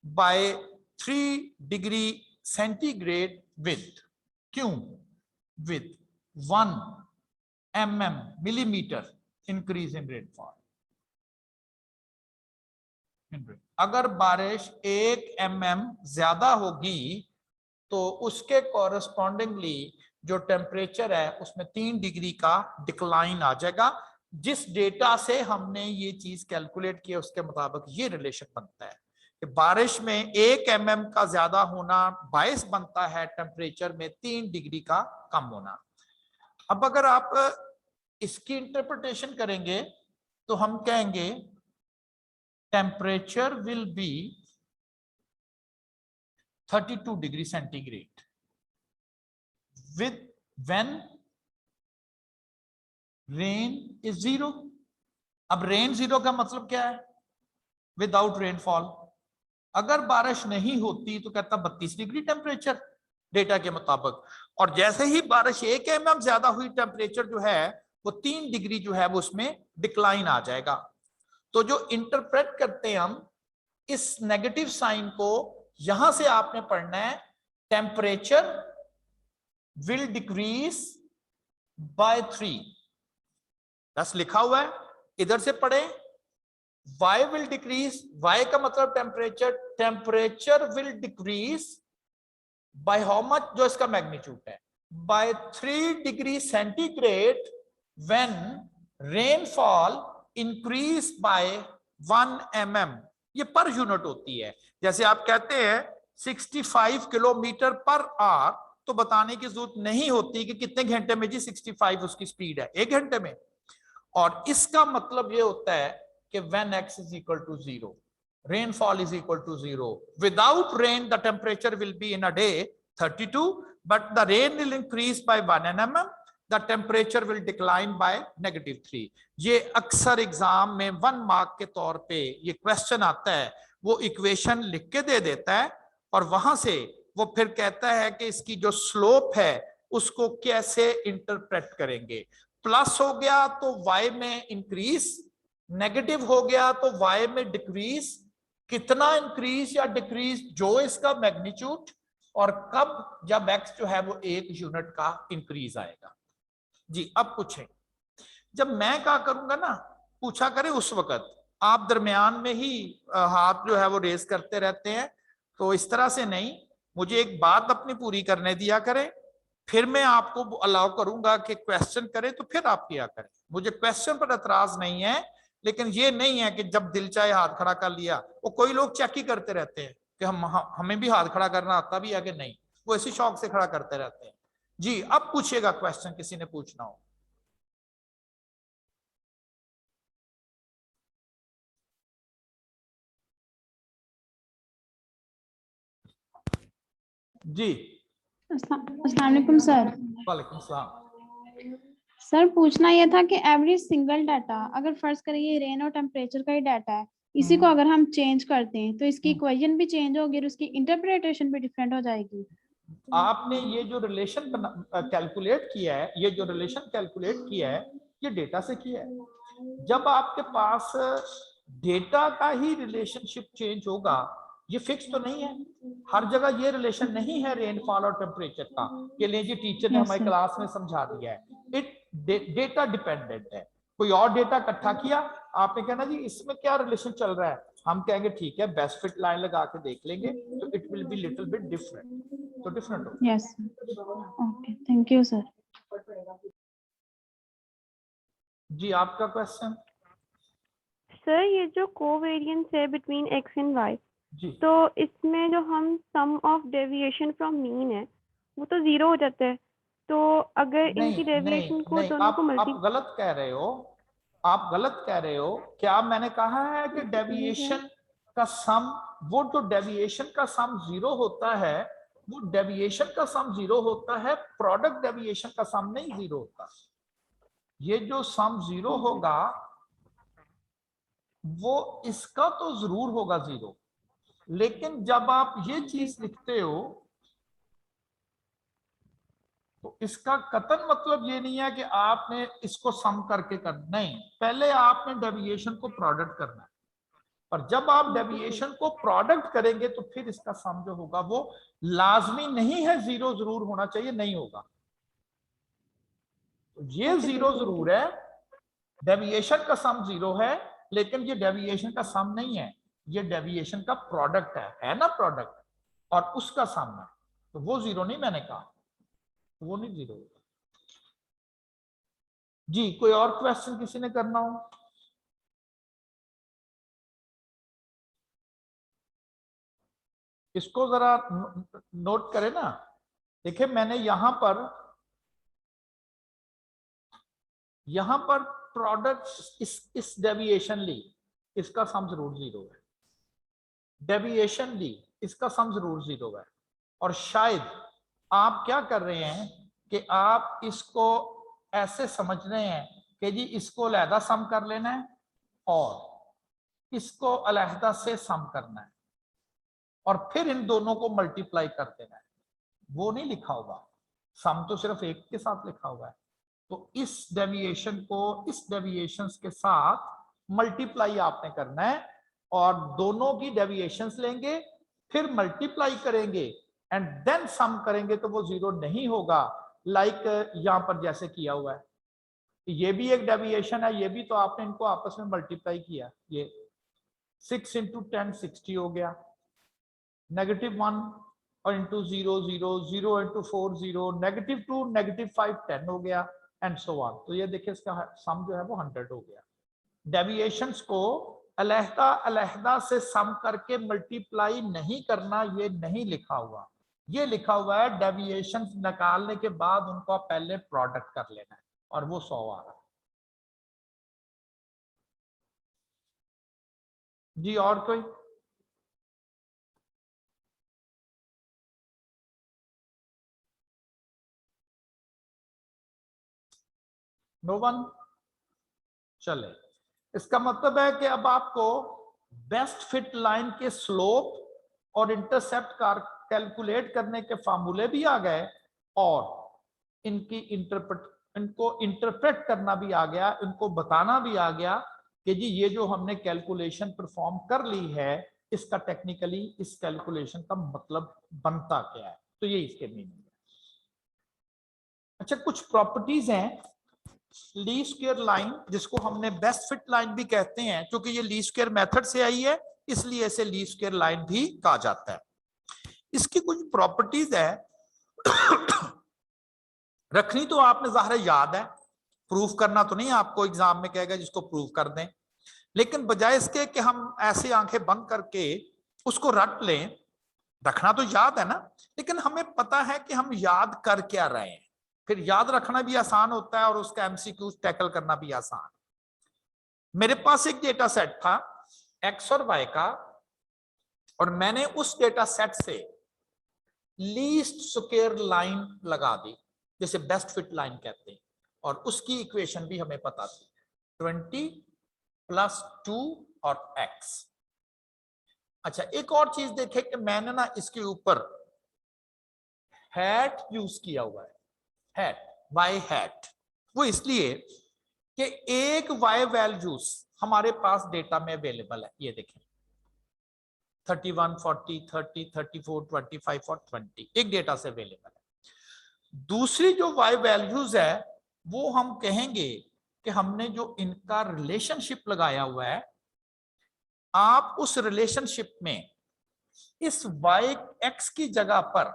by 3 degree centigrade with, क्यों? With 1 mm millimetre increase in rainfall. अगर बारिश 1 mm ज्यादा होगी तो उसके कॉरेस्पॉन्डिंगली जो टेम्परेचर है उसमें 3 डिग्री का डिक्लाइन आ जाएगा। जिस डेटा से हमने ये चीज कैलकुलेट की उसके मुताबिक ये रिलेशन बनता है कि बारिश में 1 mm का ज्यादा होना बायस बनता है टेम्परेचर में 3 डिग्री का कम होना। अब अगर आप इसकी इंटरप्रिटेशन करेंगे तो हम कहेंगे temperature will be 32 degree centigrade with when rain is zero. अब रेन जीरो का मतलब क्या है? Without rainfall. अगर बारिश नहीं होती तो कहता 32 डिग्री टेम्परेचर डेटा के मुताबिक, और जैसे ही बारिश 1 mm ज्यादा हुई टेम्परेचर जो है वो 3 डिग्री जो है वो उसमें डिक्लाइन आ जाएगा। तो जो इंटरप्रेट करते हैं हम इस नेगेटिव साइन को, यहां से आपने पढ़ना है टेम्परेचर विल डिक्रीज बाय 3। बस लिखा हुआ है, इधर से पढ़े। y will decrease, y का मतलब temperature, temperature will decrease by how much, जो इसका मैग्नीट्यूड है, by 3 degree centigrade when rainfall increase by 1 mm। ये पर यूनिट होती है। जैसे आप कहते हैं 65 किलोमीटर पर आवर, तो बताने की जरूरत नहीं होती कि कितने घंटे में जी 65 उसकी स्पीड है, 1 घंटे में। और इसका मतलब ये होता है कि when x is equal to 0, rainfall is equal to 0, without rain the temperature will be in a day 32, but the rain will increase by 1 mm, the temperature will decline by -3। ये अक्सर एग्जाम में 1 mark के तौर पे ये question आता है, वो इक्वेशन लिख के दे देता है और वहां से वो फिर कहता है कि इसकी जो स्लोप है उसको कैसे इंटरप्रेट करेंगे। प्लस हो गया तो y में इंक्रीज, नेगेटिव हो गया तो y में डिक्रीज। कितना इंक्रीज या डिक्रीज, जो इसका मैग्नीट्यूड, और कब, जब x जो है वो 1 यूनिट का इंक्रीज आएगा। जी अब पूछें। जब मैं क्या करूंगा ना, पूछा करे उस वक्त, आप दरमियान में ही हाथ जो है वो रेस करते रहते हैं, तो इस तरह से नहीं, मुझे एक बात अपनी पूरी करने दिया करें, फिर मैं आपको अलाउ करूंगा कि क्वेश्चन करें, तो फिर आप किया करें। मुझे क्वेश्चन पर एतराज नहीं है, लेकिन ये नहीं है कि जब दिल चाहे हाथ खड़ा कर लिया। वो कोई लोग चेक ही करते रहते हैं कि हमें भी हाथ खड़ा करना आता भी है कि नहीं, वो ऐसी शौक से खड़ा करते रहते हैं। जी अब पूछिएगा क्वेश्चन, किसी ने पूछना हो। जी अस्सलाम वालेकुम सर। वालेकुम सलाम। सर पूछना यह था कि एवरी सिंगल डाटा, अगर फर्ज करें ये रेन और टेम्परेचर का ही डाटा है, इसी को अगर हम चेंज करते हैं तो इसकी इक्वेशन भी चेंज होगी और उसकी इंटरप्रिटेशन भी डिफरेंट हो जाएगी। आपने ये जो रिलेशन कैलकुलेट किया है, ये जो रिलेशन कैलकुलेट किया है, ये डेटा से किया है। जब आपके पास डेटा का ही रिलेशनशिप चेंज होगा, ये फिक्स तो नहीं है, हर जगह ये रिलेशन नहीं है रेनफॉल और टेम्परेचर का के लिए जी टीचर ने हमारी क्लास में समझा दिया है। इट डेटा डिपेंडेंट है। कोई और डेटा इकट्ठा किया, आपने कहना जी इसमें क्या रिलेशन चल रहा है, हम कहेंगे ठीक है बेस्ट फिट लाइन लगा के देख लेंगे, तो it will be little bit different, तो डिफरेंट होगा। Yes okay, thank you sir. जी आपका क्वेश्चन। सर ये जो कोवेरिएंस है बिटवीन x एंड y, जी तो इसमें जो हम sum of deviation from mean है वो तो 0 हो जाता है, तो अगर इनकी नहीं डेविएशन को नहीं, दोनों को आप गलत कह रहे हो, आप गलत कह रहे हो। क्या मैंने कहा है कि डेविएशन का सम, वो जो डेविएशन का सम 0 होता है, वो डेविएशन का सम 0 होता है, प्रोडक्ट डेविएशन का सम नहीं 0 होता। ये जो सम 0 होगा वो इसका तो जरूर होगा 0, लेकिन जब आप ये चीज लिखते हो तो इसका कतन मतलब ये नहीं है कि आपने इसको सम करके करना, नहीं, पहले आपने डेविएशन को प्रोडक्ट करना है, और जब आप डेविएशन को प्रोडक्ट करेंगे तो फिर इसका सम जो होगा वो लाजमी नहीं है 0 जरूर होना चाहिए, नहीं होगा। तो ये 0 जरूर है, डेविएशन का सम 0 है, लेकिन ये डेविएशन का सम नहीं है, ये डेविएशन का प्रोडक्ट है ना प्रोडक्ट, और उसका सम है, तो वो 0 नहीं, मैंने कहा वो नहीं 0 होगा। जी कोई और क्वेश्चन किसी ने करना हो? इसको जरा नोट करें ना। देखिए मैंने यहां पर प्रोडक्ट इस डेविएशन ली, इसका सम जरूर 0 है, डेविएशन ली, इसका सम जरूर 0 है। और शायद आप क्या कर रहे हैं कि आप इसको ऐसे समझ रहे हैं कि कि जी इसको अलहदा सम कर लेना है और इसको अलहदा से सम करना है और फिर इन दोनों को मल्टीप्लाई कर देना है, वो नहीं लिखा हुआ, सम तो सिर्फ एक के साथ लिखा हुआ है। तो इस डेविएशन को इस डेविएशन के साथ मल्टीप्लाई आपने करना है और दोनों की डेविएशंस लेंगे, फिर मल्टीप्लाई करेंगे एंड देन सम करेंगे तो वो जीरो नहीं होगा, लाइक यहां पर जैसे किया हुआ है। ये भी एक डेविएशन है, ये भी तो आपने इनको आपस में मल्टीप्लाई किया, ये 6 इंटू 10 60 हो गया, -1 और इंटू 0 0 0 इंटू 4 0, -2 -5 10 हो गया एंड सो ऑन। तो ये देखिए इसका सम जो है वो 100 हो गया। डेविएशंस को अलहदा अलहदा से सम करके मल्टीप्लाई नहीं करना, ये नहीं लिखा हुआ, ये लिखा हुआ है डेविएशंस निकालने के बाद उनको पहले प्रोडक्ट कर लेना है और वो 100 आ रहा है। जी और कोई? No one? चले, इसका मतलब है कि अब आपको बेस्ट फिट लाइन के स्लोप और इंटरसेप्ट कैलकुलेट करने के फार्मूले भी आ गए और इनको इंटरप्रेट करना भी आ गया, इनको बताना भी आ गया कि जी ये जो हमने कैलकुलेशन परफॉर्म कर ली है इसका टेक्निकली इस कैलकुलेशन का मतलब बनता क्या है। तो ये इसके मीनिंग है। अच्छा, कुछ प्रॉपर्टीज हैं लीस्ट स्क्वायर लाइन, जिसको हमने बेस्ट फिट लाइन भी कहते हैं, क्योंकि ये लीस्ट स्क्वायर मेथड से आई है इसलिए इसे लीस्ट स्क्वायर लाइन भी कहा जाता है। इसकी कुछ प्रॉपर्टीज है रखनी तो आपने ज़ाहिर याद है, प्रूफ करना तो नहीं आपको एग्जाम में कहेगा जिसको प्रूफ कर दें, लेकिन बजाय इसके कि हम ऐसे आंखें बंद करके उसको रट लें, रखना तो याद है ना, लेकिन हमें पता है कि हम याद कर क्या रहे हैं, फिर याद रखना भी आसान होता है और उसका एमसीक्यूज टैकल करना भी आसान। मेरे पास एक डेटा सेट था एक्स और वाई का और मैंने उस डेटा सेट से लीस्ट स्क्वायर लाइन लगा दी, जिसे बेस्ट फिट लाइन कहते हैं, और उसकी इक्वेशन भी हमें पता थी 20 + 2 और x। अच्छा, एक और चीज देखें कि मैंने ना इसके ऊपर हैट यूज किया हुआ है, हैट, वाई हैट। वो इसलिए कि एक वाई वैल्यूज हमारे पास डेटा में अवेलेबल है, ये देखें 31 40 30 34 25 और 20 एक डेटा से अवेलेबल है। दूसरी जो वाई वैल्यूज है वो हम कहेंगे कि हमने जो इनका रिलेशनशिप लगाया हुआ है, आप उस रिलेशनशिप में इस वाई एक्स की जगह पर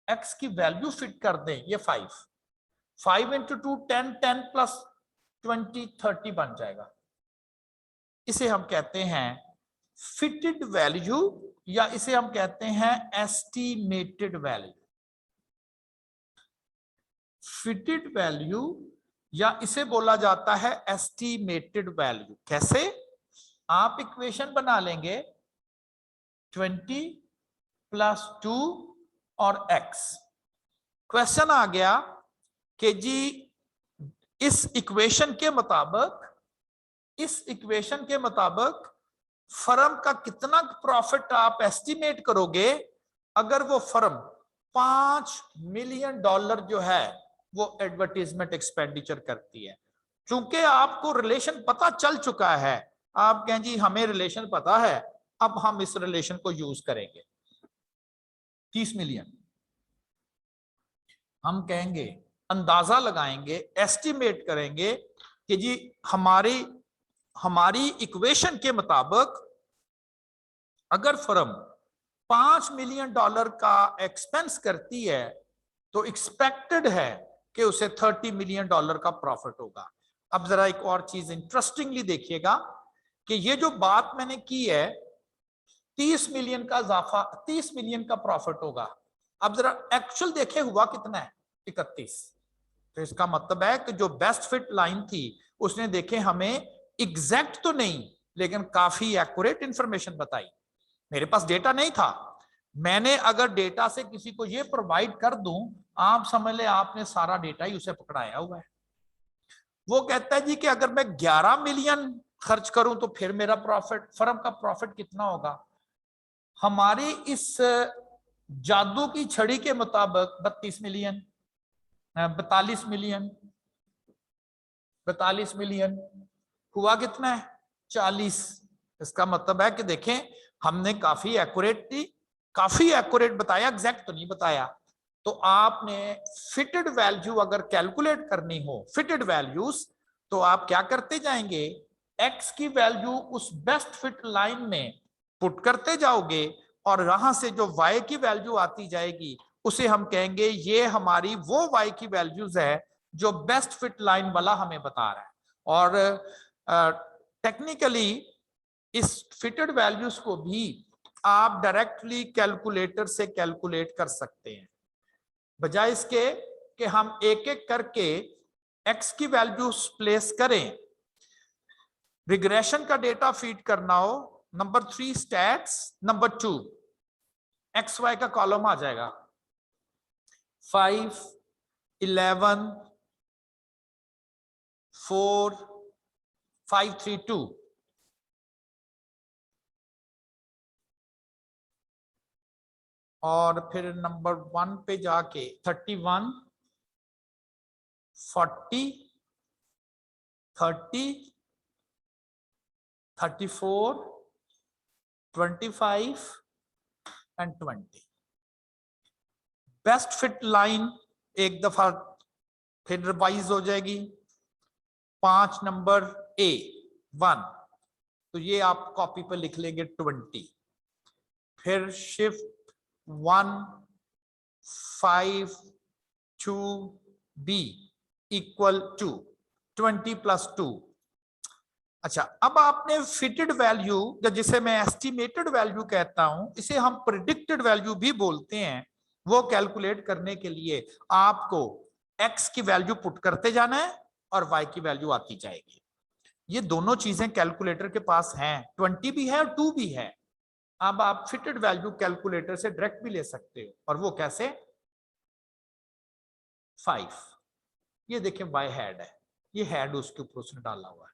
x की वैल्यू फिट कर दें, ये 5 इंटू 2 10 10 + 20 30 बन जाएगा। इसे हम कहते हैं फिटेड वैल्यू या इसे हम कहते हैं एस्टिमेटेड वैल्यू। फिटेड वैल्यू या इसे बोला जाता है एस्टिमेटेड वैल्यू। कैसे? आप इक्वेशन बना लेंगे 20 + 2 और x। क्वेश्चन आ गया कि जी इस इक्वेशन के मुताबिक फर्म का कितना प्रॉफिट आप एस्टिमेट करोगे अगर वो फर्म $5 मिलियन जो है वो एडवर्टीजमेंट एक्सपेंडिचर करती है। क्योंकि आपको रिलेशन पता चल चुका है, आप कहें जी हमें रिलेशन पता है, अब हम इस रिलेशन को यूज करेंगे 30 मिलियन। हम कहेंगे, अंदाजा लगाएंगे, एस्टिमेट करेंगे कि जी हमारी इक्वेशन के मुताबिक अगर फर्म $5 मिलियन का एक्सपेंस करती है तो एक्सपेक्टेड है कि उसे $30 मिलियन का प्रॉफिट होगा। अब जरा एक और चीज इंटरेस्टिंगली देखिएगा कि ये जो बात मैंने की है 30 मिलियन का इजाफा, 30 मिलियन का प्रॉफिट होगा। अब जरा एक्चुअल देखे हुआ कितना है, 31। तो इसका मतलब है कि जो बेस्ट फिट लाइन थी उसने देखे हमें एग्जैक्ट तो नहीं लेकिन काफी एक्यूरेट इंफॉर्मेशन बताई। मेरे पास डेटा नहीं था, मैंने अगर डेटा से किसी को ये प्रोवाइड कर दूं, आप समझ ले आपने सारा डेटा ही उसे पकड़ाया हुआ है। वो कहता है जी कि अगर मैं 11 मिलियन खर्च करूं तो फिर मेरा प्रॉफिट, फर्म का प्रॉफिट कितना होगा। हमारी इस जादू की छड़ी के मुताबिक 42 मिलियन, 42 मिलियन, 42 मिलियन हुआ कितना है 40। इसका मतलब है कि देखें हमने काफी एक्यूरेट बताया, एग्जैक्ट तो नहीं बताया। तो आपने फिटेड वैल्यू अगर कैलकुलेट करनी हो, फिटेड वैल्यूज, तो आप क्या करते जाएंगे, एक्स की वैल्यू उस बेस्ट फिट लाइन में पुट करते जाओगे और वहां से जो वाई की वैल्यू आती जाएगी उसे हम कहेंगे ये हमारी वो वाई की वैल्यूज है जो बेस्ट फिट लाइन वाला हमें बता रहा है। और टेक्निकली इस फिटेड वैल्यूज को भी आप डायरेक्टली कैलकुलेटर से कैलकुलेट कर सकते हैं, बजाय इसके कि हम एक एक करके एक्स की वैल्यूज प्लेस करें। रिग्रेशन का डेटा फीड करना हो, number 3 stats, number 2 x y का कॉलम आ जाएगा 5, 11, 4, 5, 3, 2। और फिर नंबर 1 पे जाके 31, 40, 30, 34, 25 एंड 20। बेस्ट फिट लाइन एक दफा फिर रिवाइज हो जाएगी। 5 नंबर ए 1, तो ये आप कॉपी पर लिख लेंगे 20। फिर शिफ्ट 1, 5, 2 बी इक्वल टू 20 + 2। अच्छा, अब आपने फिटेड वैल्यू, जिसे मैं एस्टिमेटेड वैल्यू कहता हूं, इसे हम प्रिडिक्टेड वैल्यू भी बोलते हैं, वो कैलकुलेट करने के लिए आपको एक्स की वैल्यू पुट करते जाना है और वाई की वैल्यू आती जाएगी। ये दोनों चीजें कैलकुलेटर के पास हैं, 20 भी है और 2 भी है। अब आप फिटेड वैल्यू कैलकुलेटर से डायरेक्ट भी ले सकते हो, और वो कैसे, 5, ये देखें वाई हेड है, ये हेड उसके ऊपर उसने डाला हुआ है,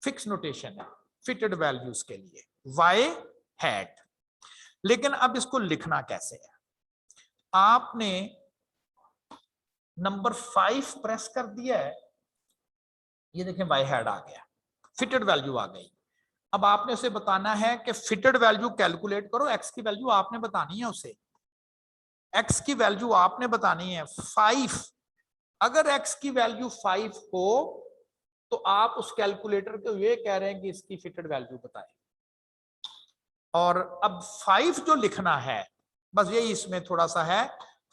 फिक्स नोटेशन है फिटेड वैल्यूज के लिए, वाई हेड। लेकिन अब इसको लिखना कैसे है, आपने नंबर 5 प्रेस कर दिया है, ये देखें वाई हेड आ गया, फिटेड वैल्यू आ गई। अब आपने उसे बताना है कि फिटेड वैल्यू कैलकुलेट करो, एक्स की वैल्यू आपने बतानी है उसे, एक्स की वैल्यू आपने बतानी है 5। अगर एक्स की वैल्यू 5 हो तो आप उस कैलकुलेटर को ये कह रहे हैं कि इसकी फिटेड वैल्यू बताएं। और अब 5 जो लिखना है, बस यही इसमें थोड़ा सा है,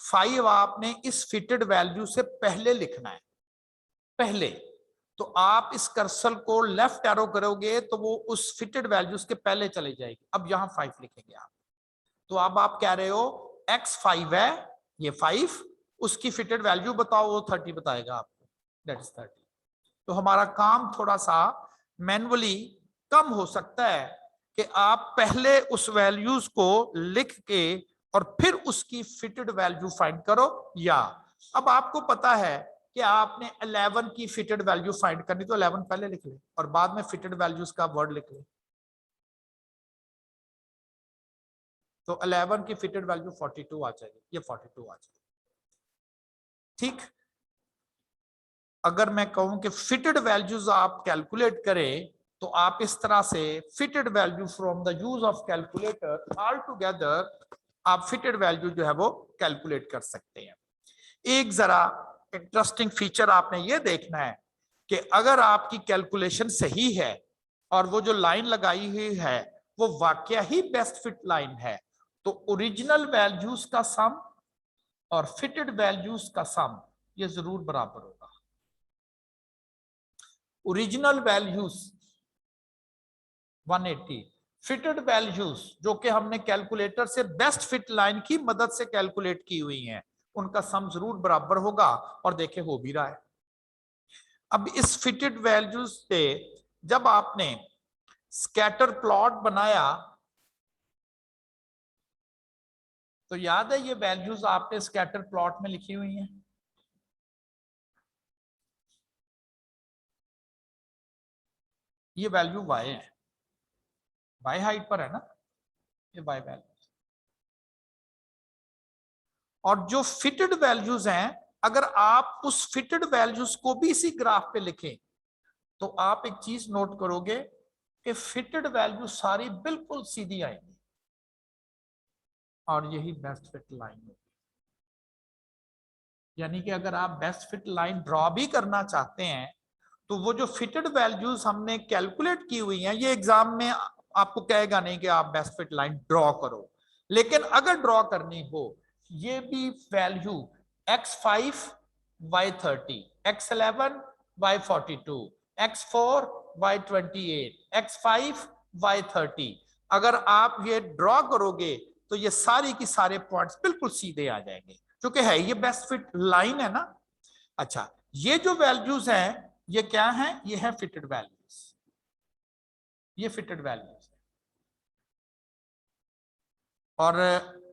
5 आपने इस फिटेड वैल्यू से पहले लिखना है, पहले। तो आप इस कर्सर को लेफ्ट एरो करोगे तो वो उस फिटेड वैल्यूज के पहले चले जाएगी। अब यहां 5 लिखेंगे आप, तो अब आप कह रहे हो x 5 है, ये 5, उसकी फिटेड वैल्यू बताओ, वो 30 बताएगा आपको, दैट इज 30। तो हमारा काम थोड़ा सा मैन्युअली कम हो सकता है कि आप पहले उस वैल्यूज को लिख के और फिर उसकी फिटेड वैल्यू फाइंड करो। या अब आपको पता है कि आपने 11 की फिटेड वैल्यू फाइंड करनी, तो 11 पहले लिख ले और बाद में फिटेड वैल्यूज का वर्ड लिख ले। तो 11 की फिटेड वैल्यू 42 आ जाएगी, ये 42 आ जाएगी। ठीक, अगर मैं कहूं कि फिटेड वैल्यूज आप कैलकुलेट करें तो आप इस तरह से fitted value from the use of calculator all together आप फिटेड वैल्यू जो है वो कैलकुलेट कर सकते हैं। एक जरा इंटरेस्टिंग फीचर आपने ये देखना है कि अगर आपकी कैलकुलेशन सही है और वो जो लाइन लगाई हुई है वो वाकया ही बेस्ट फिट लाइन है, तो ओरिजिनल वैल्यूज का सम और फिटेड वैल्यूज का सम ये जरूर बराबर होगा। ओरिजिनल वैल्यूज 180, फिटेड वैल्यूज जो कि हमने कैलकुलेटर से बेस्ट फिट लाइन की मदद से कैलकुलेट की हुई हैं, उनका सम जरूर बराबर होगा, और देखे हो भी रहा है। अब इस फिटेड वैल्यूज से जब आपने स्कैटर प्लॉट बनाया तो याद है ये वैल्यूज आपने स्कैटर प्लॉट में लिखी हुई हैं, ये वैल्यू y है, y हाइट पर है ना, ये y वैल्यू। और जो फिटेड वैल्यूज हैं, अगर आप उस फिटेड वैल्यूज को भी इसी ग्राफ पे लिखें तो आप एक चीज नोट करोगे कि फिटेड वैल्यू सारी बिल्कुल सीधी आएंगी और यही बेस्ट फिट लाइन होगी। यानी कि अगर आप बेस्ट फिट लाइन ड्रॉ भी करना चाहते हैं तो वो जो फिटेड वैल्यूज हमने कैलकुलेट की हुई हैं, ये एग्जाम में आपको कहेगा नहीं कि आप बेस्ट फिट लाइन ड्रॉ करो, लेकिन अगर ड्रॉ करनी हो, ये भी value x5 y30, x11 y42, x4 y28, x5 y30, अगर आप ये ड्रॉ करोगे तो ये सारी की सारे पॉइंट्स बिल्कुल सीधे आ जाएंगे, क्योंकि है ये बेस्ट फिट लाइन है ना। अच्छा, ये जो वैल्यूज हैं ये क्या हैं? ये है फिटेड वैल्यूज, ये फिटेड वैल्यूज। और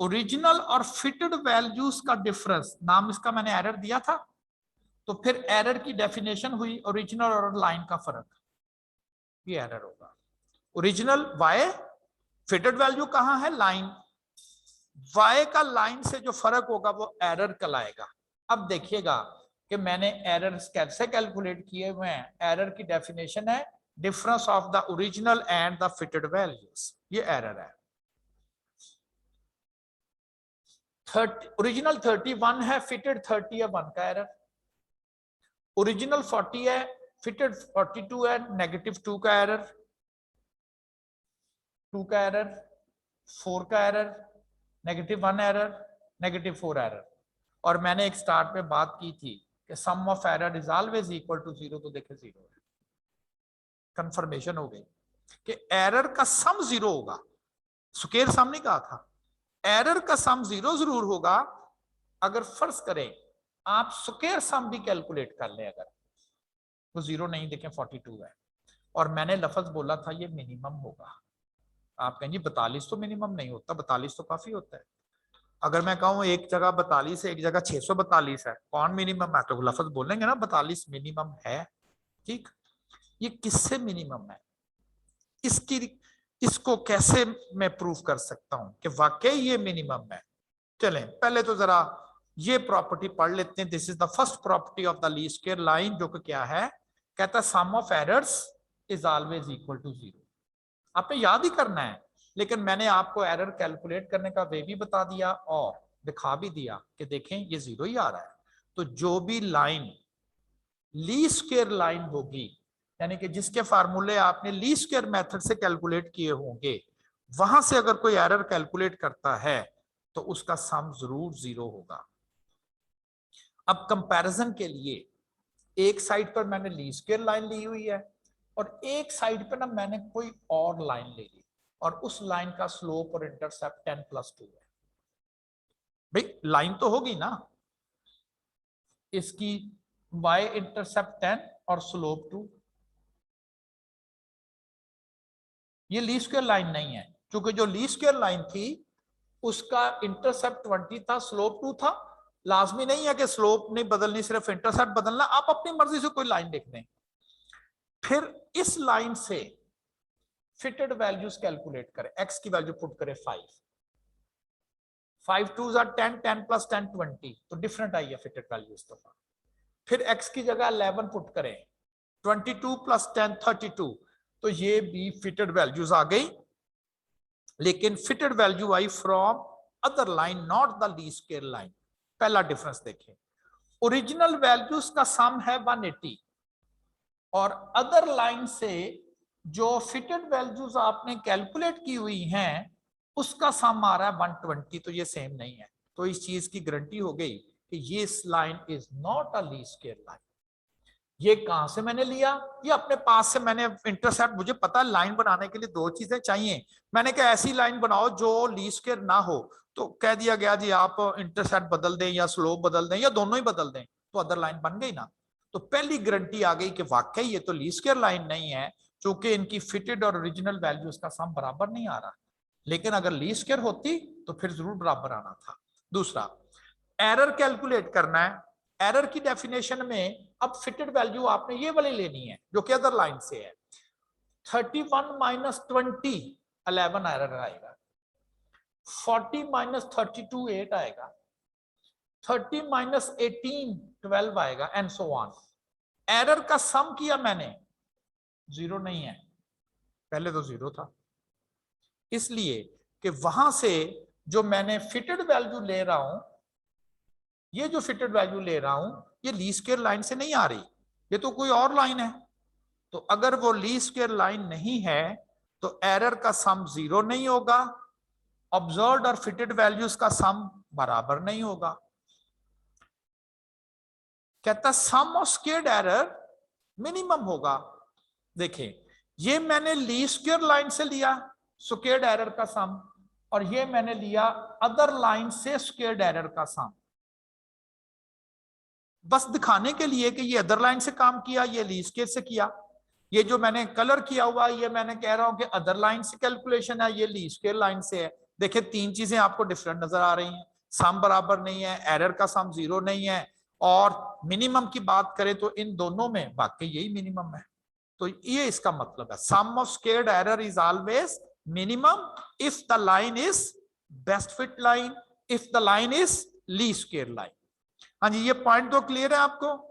ओरिजिनल और फिटेड वैल्यूज का डिफरेंस, नाम इसका मैंने एरर दिया था, तो फिर एरर की डेफिनेशन हुई ओरिजिनल और लाइन का फर्क, ये एरर होगा। ओरिजिनल y, फिटेड वैल्यू कहां है? लाइन। y का लाइन से जो फर्क होगा वो एरर कहलाएगा। अब देखिएगा कि मैंने एरर कैसे कैलकुलेट किए हुए हैं। एरर की डेफिनेशन है difference of the original and the fitted values, ये एरर है। ओरिजिनल 31 है, फिटेड 30 है, 1 का एरर। ओरिजिनल 40 है, फिटेड 42 है, -2 का एरर, 2 का एरर, 4 का एरर, -1 एरर, -4 एरर। और मैंने एक स्टार्ट में बात की थी कि sum of error is always equal to 0, तो देखे 0 है, कंफर्मेशन हो गई कि एरर का सम 0 होगा। स्क्वायर सम नहीं कहा था, एरर का सम 0 जरूर होगा। अगर फर्ज करें आप स्क्वायर सम भी कैलकुलेट कर लें, अगर तो 0 नहीं, देखें 42 है। और मैंने लफ्ज बोला था ये मिनिमम होगा। आप कहेंगे 42 तो मिनिमम नहीं होता, 42 तो काफी होता है। अगर मैं कहूँ एक जगह 42 है, एक जगह 642 है, कौन मिनिमम है? तो लफ्ज बोलेंगे ना 42 मिनिमम है। ठीक, ये किससे मिनिमम है, इसको कैसे मैं प्रूव कर सकता हूं कि वाकई ये मिनिमम है? चलें पहले तो जरा ये प्रॉपर्टी पढ़ लेते हैं। This is the first property of the least square line, जो कि क्या है? कहता है sum of errors is always equal to 0। आपने याद ही करना है, लेकिन मैंने आपको एरर कैलकुलेट करने का वे भी बता दिया और दिखा भी दिया कि देखें ये 0 ही आ रहा है। तो जो भी लाइन लीस्ट स्क्वायर लाइन होगी, यानी कि जिसके फार्मूले आपने लीस्ट स्क्वायर मेथड से कैलकुलेट किए होंगे, वहां से अगर कोई एरर कैलकुलेट करता है तो उसका सम जरूर 0 होगा। अब कंपैरिजन के लिए एक साइड पर मैंने लीस्ट स्क्वायर लाइन ली हुई है और एक साइड पर ना मैंने कोई और लाइन ले ली, और उस लाइन का स्लोप और इंटरसेप्ट 10+2 है। भाई लाइन तो होगी ना, इसकी y इंटरसेप्ट 10 और स्लोप 2। ये लीस्ट स्क्वायर लाइन नहीं है, क्योंकि जो लीस्ट स्क्वायर लाइन थी उसका इंटरसेप्ट 20 था, स्लोप 2 था। लाजमी नहीं है कि स्लोप नहीं बदलनी, सिर्फ इंटरसेप्ट बदलना, आप अपनी मर्जी से कोई लाइन लिख दें। फिर इस लाइन से फिटेड वैल्यूज कैलकुलेट करें, x की वैल्यू पुट करें 5, 5 2s are 10, 10 + 10 20, तो डिफरेंट आई है फिटेड वैल्यूज। तो फिर x की जगह 11 पुट करें, 22 + 10 32, तो ये भी फिटेड वैल्यूज आ गई, लेकिन fitted value I from other line, not the least square line. पहला डिफरेंस देखें, ओरिजिनल वैल्यूज का सम है 180 और अदर लाइन से जो फिटेड वैल्यूज आपने कैलकुलेट की हुई हैं उसका सम आ रहा है 120, तो ये सेम नहीं है। तो इस चीज की गारंटी हो गई कि ये line is not a least square line. ये कहां से मैंने लिया? ये अपने पास से मैंने इंटरसेप्ट, मुझे पता है लाइन बनाने के लिए 2 चीजें चाहिए। मैंने कहा ऐसी लाइन बनाओ जो लीस्ट स्क्वायर ना हो, तो कह दिया गया जी आप इंटरसेप्ट बदल दें या स्लोप बदल दें या दोनों ही बदल दें, तो अदर लाइन बन गई ना। तो पहली गारंटी आ गई कि वाकई ये तो लीस्ट स्क्वायर लाइन नहीं है, क्योंकि इनकी फिटेड और ओरिजिनल वैल्यूज का सम बराबर नहीं आ रहा। लेकिन अगर लीस्ट स्क्वायर होती तो फिर जरूर बराबर आना था। दूसरा, एरर कैलकुलेट करना है। एरर की डेफिनेशन में अब फिटेड वैल्यू आपने ये वाली लेनी है जो कि अदर लाइन से है। 31 माइनस 20 11 एरर आएगा, 40 माइनस 32 8 आएगा, 30 माइनस 18 12 आएगा, एंड सो ऑन। एरर का सम किया मैंने, 0 नहीं है, पहले तो 0 था, इसलिए कि वहां से जो मैंने फिटेड वैल्यू ले रहा हूं, ये जो फिटेड वैल्यू ले रहा हूं, ये लीस्ट स्क्वायर लाइन से नहीं आ रही, ये तो कोई और लाइन है। तो अगर वो लीस्ट स्क्वायर लाइन नहीं है तो एरर का सम 0 नहीं होगा, ऑब्जर्व्ड और फिटेड वैल्यूज का सम बराबर नहीं होगा। कहता सम ऑफ स्क्वायर्ड एरर मिनिमम होगा। देखें, ये मैंने लीस्ट स्क्वायर लाइन से लिया स्क्वायर्ड एरर का सम, और ये मैंने लिया अदर लाइन से स्क्वायर्ड एरर का सम, बस दिखाने के लिए कि ये अदर लाइन से काम किया, ये लीस्ट स्क्वायर से किया। ये जो मैंने कलर किया हुआ, ये मैंने कह रहा हूं कि अदर लाइन से कैलकुलेशन है, ये लीस्ट स्क्वायर लाइन से है। देखिए, तीन चीजें आपको डिफरेंट नजर आ रही हैं, सम बराबर नहीं है, एरर का सम 0 नहीं है, और मिनिमम की बात करें तो इन दोनों में वाकई यही मिनिमम है। तो ये इसका मतलब है, sum of squared error is always minimum if the line is best fit line, if the line is least square line. हाँ जी, ये पॉइंट तो क्लियर है आपको?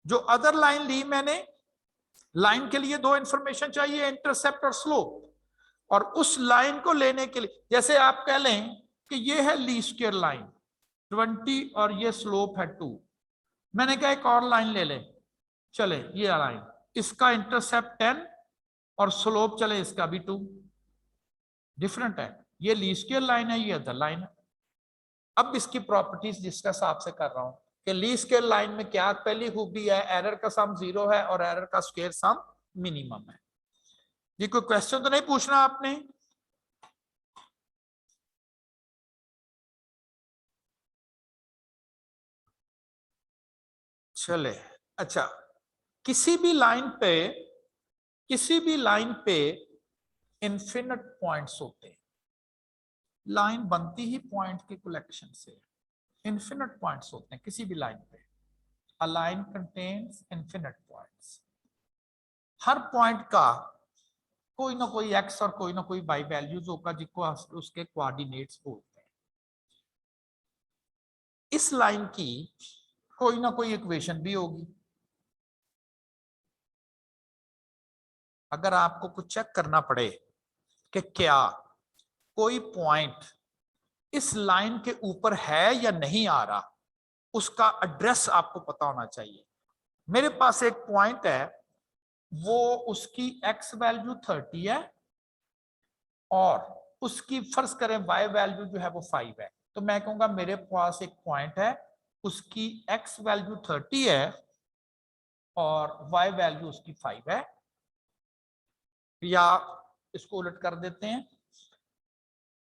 जो अदर लाइन ली मैंने, लाइन के लिए दो इंफॉर्मेशन चाहिए, इंटरसेप्ट और स्लोप, और उस लाइन को लेने के लिए, जैसे आप कह लें कि ये है लीस्ट स्क्वायर लाइन 20 और ये स्लोप है 2, मैंने कहा एक और लाइन ले लें, चले ये लाइन, इसका इंटरसेप्ट 10 और स्लोप चले इसका भी 2, डिफरेंट है, ये लीस्ट स्क्वायर लाइन है, ये अदर लाइन है। अब इसकी प्रॉपर्टीज जिसका हिसाब से कर रहा हूं कि लीस्ट स्क्वायर लाइन में क्या पहली खूबी है, एरर का सम 0 है और एरर का स्क्वायर सम मिनिमम है। ये कोई क्वेश्चन तो नहीं पूछना आपने? चले, अच्छा, किसी भी लाइन पे इन्फिनिट पॉइंट्स होते हैं, लाइन बनती ही पॉइंट के कलेक्शन से, इन्फिनिट पॉइंट्स होते हैं किसी भी लाइन पे। A line contains infinite points, her point का कोई ना कोई एक्स और कोई ना कोई वाई वैल्यूज होगा जिसको उसके कोऑर्डिनेट्स बोलते हैं। इस लाइन की कोई ना कोई इक्वेशन भी होगी। अगर आपको कुछ चेक करना पड़े कि क्या कोई पॉइंट इस लाइन के ऊपर है या नहीं आ रहा, उसका एड्रेस आपको पता होना चाहिए। मेरे पास एक पॉइंट है, वो उसकी x वैल्यू 30 है और उसकी फर्ज करें y वैल्यू जो है वो 5 है, तो मैं कहूंगा मेरे पास एक पॉइंट है, उसकी x वैल्यू 30 है और y वैल्यू उसकी 5 है, या इसको उलट कर देते हैं,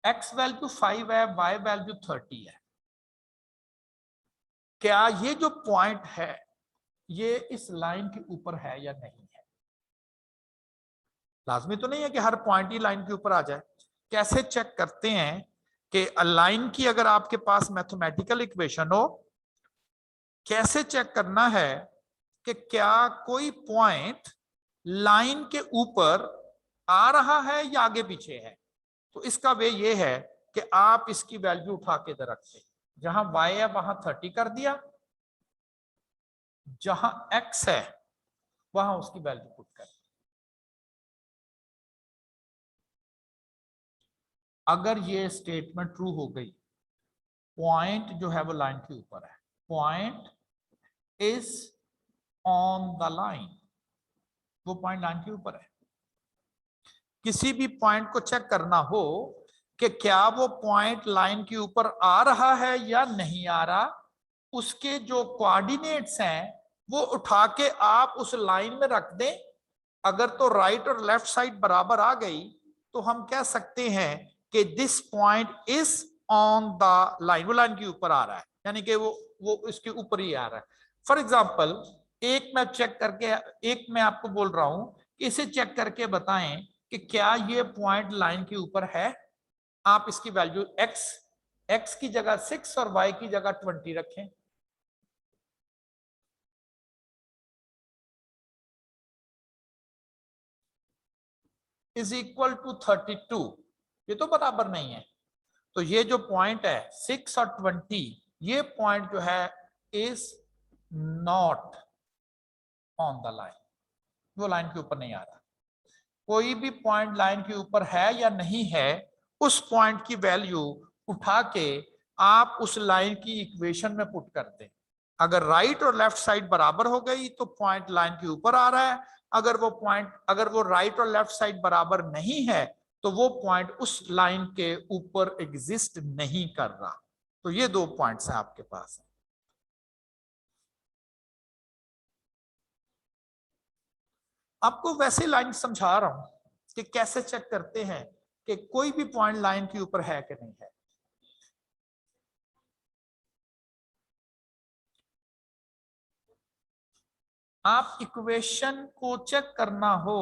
x वैल्यू 5 है, y वैल्यू 30 है। क्या ये जो पॉइंट है ये इस लाइन के ऊपर है या नहीं है? लाजमी तो नहीं है कि हर पॉइंट ही लाइन के ऊपर आ जाए। कैसे चेक करते हैं कि लाइन की अगर आपके पास मैथमेटिकल इक्वेशन हो, कैसे चेक करना है कि क्या कोई पॉइंट लाइन के ऊपर आ रहा है या आगे पीछे है? तो इसका वे ये है कि आप इसकी वैल्यू उठा के इधर रखते, जहां y है वहां 30 कर दिया, जहां x है वहां उसकी वैल्यू पुट कर। अगर ये स्टेटमेंट ट्रू हो गई, पॉइंट जो है वो लाइन के ऊपर है, point is on the line, वो पॉइंट लाइन के ऊपर है। किसी भी पॉइंट को चेक करना हो कि क्या वो पॉइंट लाइन के ऊपर आ रहा है या नहीं आ रहा, उसके जो कोऑर्डिनेट्स हैं वो उठा के आप उस लाइन में रख दें। अगर तो राइट और लेफ्ट साइड बराबर आ गई तो हम कह सकते हैं कि this point is on the line, वो लाइन के ऊपर आ रहा है, यानी कि वो इसके ऊपर ही आ रहा है। फॉर एग्जाम्पल, एक मैं आपको बोल रहा हूं कि इसे चेक करके बताएं कि क्या ये पॉइंट लाइन के ऊपर है। आप इसकी वैल्यू x की जगह 6 और y की जगह 20 रखें। इज इक्वल टू 32, ये तो बराबर नहीं है। तो ये जो पॉइंट है 6 और 20, ये पॉइंट जो है is not on the line, वो लाइन के ऊपर नहीं आ रहा। कोई भी पॉइंट लाइन के ऊपर है या नहीं है, उस पॉइंट की वैल्यू उठा के आप उस लाइन की इक्वेशन में पुट कर दें। अगर राइट और लेफ्ट साइड बराबर हो गई तो पॉइंट लाइन के ऊपर आ रहा है, अगर वो राइट और लेफ्ट साइड बराबर नहीं है तो वो पॉइंट उस लाइन के ऊपर एग्जिस्ट नहीं कर रहा। तो ये दो पॉइंट्स हैं आपके पास। आपको वैसे लाइन समझा रहा हूं कि कैसे चेक करते हैं कि कोई भी पॉइंट लाइन के ऊपर है कि नहीं है। आप इक्वेशन को चेक करना हो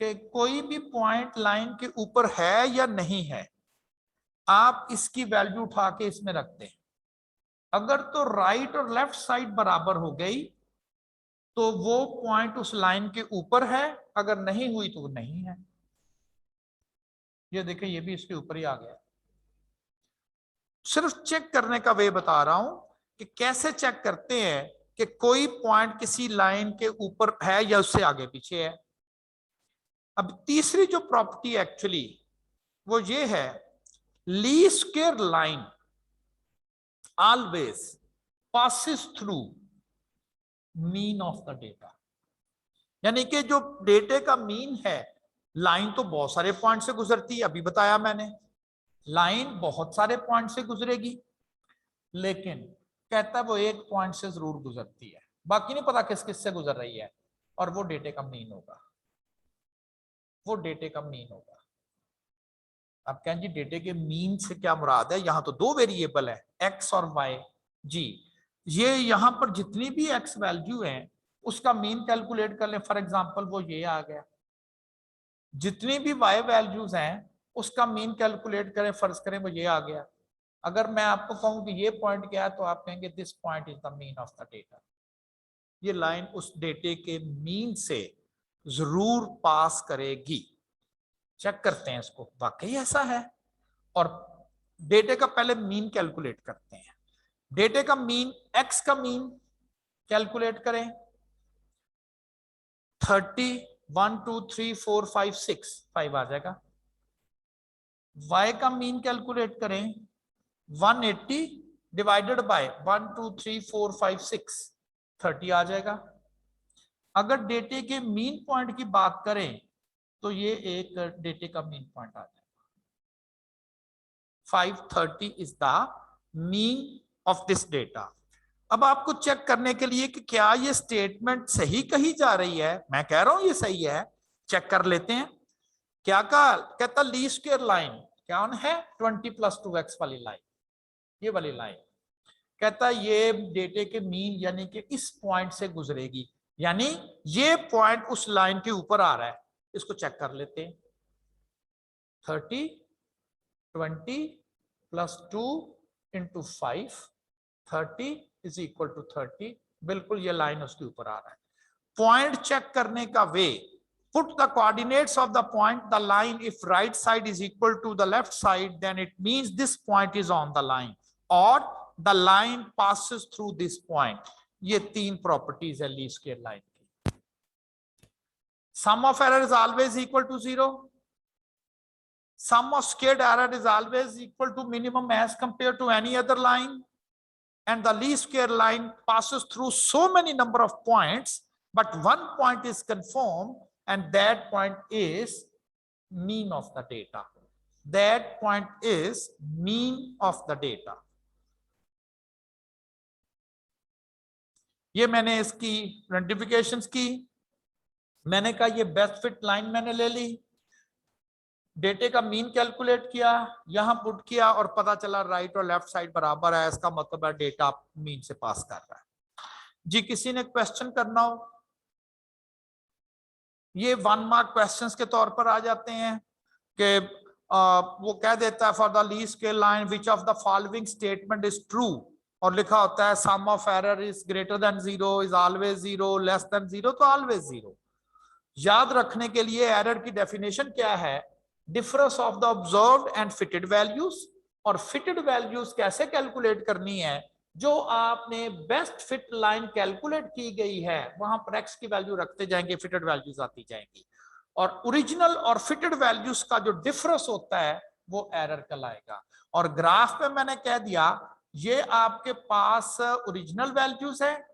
कि कोई भी पॉइंट लाइन के ऊपर है या नहीं है, आप इसकी वैल्यू उठा के इसमें रख दें। अगर तो राइट और लेफ्ट साइड बराबर हो गई तो वो पॉइंट उस लाइन के ऊपर है, अगर नहीं हुई तो वो नहीं है। ये देखिए, ये भी इसके ऊपर ही आ गया। सिर्फ चेक करने का वे बता रहा हूं कि कैसे चेक करते हैं कि कोई पॉइंट किसी लाइन के ऊपर है या उससे आगे पीछे है। अब तीसरी जो प्रॉपर्टी एक्चुअली वो ये है, least square line always passes through mean of the data. यानी कि जो डेटे का मीन है, लाइन तो बहुत सारे पॉइंट से गुजरती है, अभी बताया मैंने, लाइन बहुत सारे पॉइंट से गुजरेगी, लेकिन कहता है वो एक पॉइंट से जरूर गुजरती है, बाकी नहीं पता किस किस से गुजर रही है, और वो डेटे का मीन होगा, वो डेटे का मीन होगा। आप कहें जी डेटे के मीन से क्या मुराद है? यहां तो दो वेरिएबल है, एक्स और वाई। जी, ये यहां पर जितनी भी एक्स वैल्यू है उसका मीन कैलकुलेट कर लें। फॉर एग्जांपल वो ये आ गया। जितनी भी वाई वैल्यूज हैं उसका मीन कैलकुलेट करें, फर्ज करें वो ये आ गया। अगर मैं आपको कहूं कि ये पॉइंट क्या है तो आप कहेंगे this point is the mean of the data. ये लाइन उस डेटे के मीन से जरूर पास करेगी। चेक करते हैं इसको, वाकई ऐसा है। और डेटे का पहले मीन कैलकुलेट करते हैं। डेटे का मीन, एक्स का मीन कैलकुलेट करें, 30, 1 2 3 4 5 6, 5 आ जाएगा। वाई का मीन कैलकुलेट करें, 180 डिवाइडेड बाय 1 2 3 4 5 6, 30 आ जाएगा। अगर डेटे के मीन पॉइंट की बात करें तो ये एक डेटे का मीन पॉइंट आ जाएगा। 530 is the mean of this data. अब आपको चेक करने के लिए कि क्या ये स्टेटमेंट सही कही जा रही है, मैं कह रहा हूं ये सही है, चेक कर लेते हैं। क्या कहा? कहता लीस्ट स्क्वायर लाइन क्या है, 20 + 2x वाली लाइन, ये वाली लाइन। कहता ये डेटे के मीन यानी कि इस पॉइंट से गुजरेगी, यानी ये पॉइंट उस लाइन के ऊपर आ रहा है। इसको चेक कर लेते हैं। 30, 20 + 2 × 5, 30 इज इक्वल टू 30। बिल्कुल ये लाइन उसके ऊपर आ रहा है। पॉइंट चेक करने का वे, put the coordinates of the point the line, if right side is equal to the left side then it means this point is on the line or the line passes through this point। ये तीन properties है least square line की। sum of error is always equal to 0, sum of squared error is always equal to minimum as compared to any other line, and the least square line passes through so many number of points but one point is confirmed and that point is mean of the data, that point is mean of the data। ये मैंने इसकी identifications की, मैंने कहा ये best fit line मैंने ले ली, डेटे का मीन कैलकुलेट किया, यहां पुट किया और पता चला राइट और लेफ्ट साइड बराबर है, इसका मतलब है डेटा मीन से पास कर रहा है। जी किसी ने क्वेश्चन करना हो? ये 1 मार्क क्वेश्चंस के तौर पर आ जाते हैं कि वो कह देता है for the least square line which of the following statement is true, और लिखा होता है sum of error is greater than 0, is always 0, less than 0 तो ऑलवेज 0। याद रखने के लिए एरर की डेफिनेशन क्या है, difference of the observed and fitted values. और फिटेड वैल्यूज कैसे कैलकुलेट करनी है, जो आपने बेस्ट फिट लाइन कैलकुलेट की गई है वहां पर एक्स की वैल्यू रखते जाएंगे, फिटेड वैल्यूज आती जाएंगी। और ओरिजिनल और फिटेड वैल्यूज का जो डिफरेंस होता है वो एरर कहलाएगा। और ग्राफ में मैंने कह दिया ये आपके पास ओरिजिनल वैल्यूज है,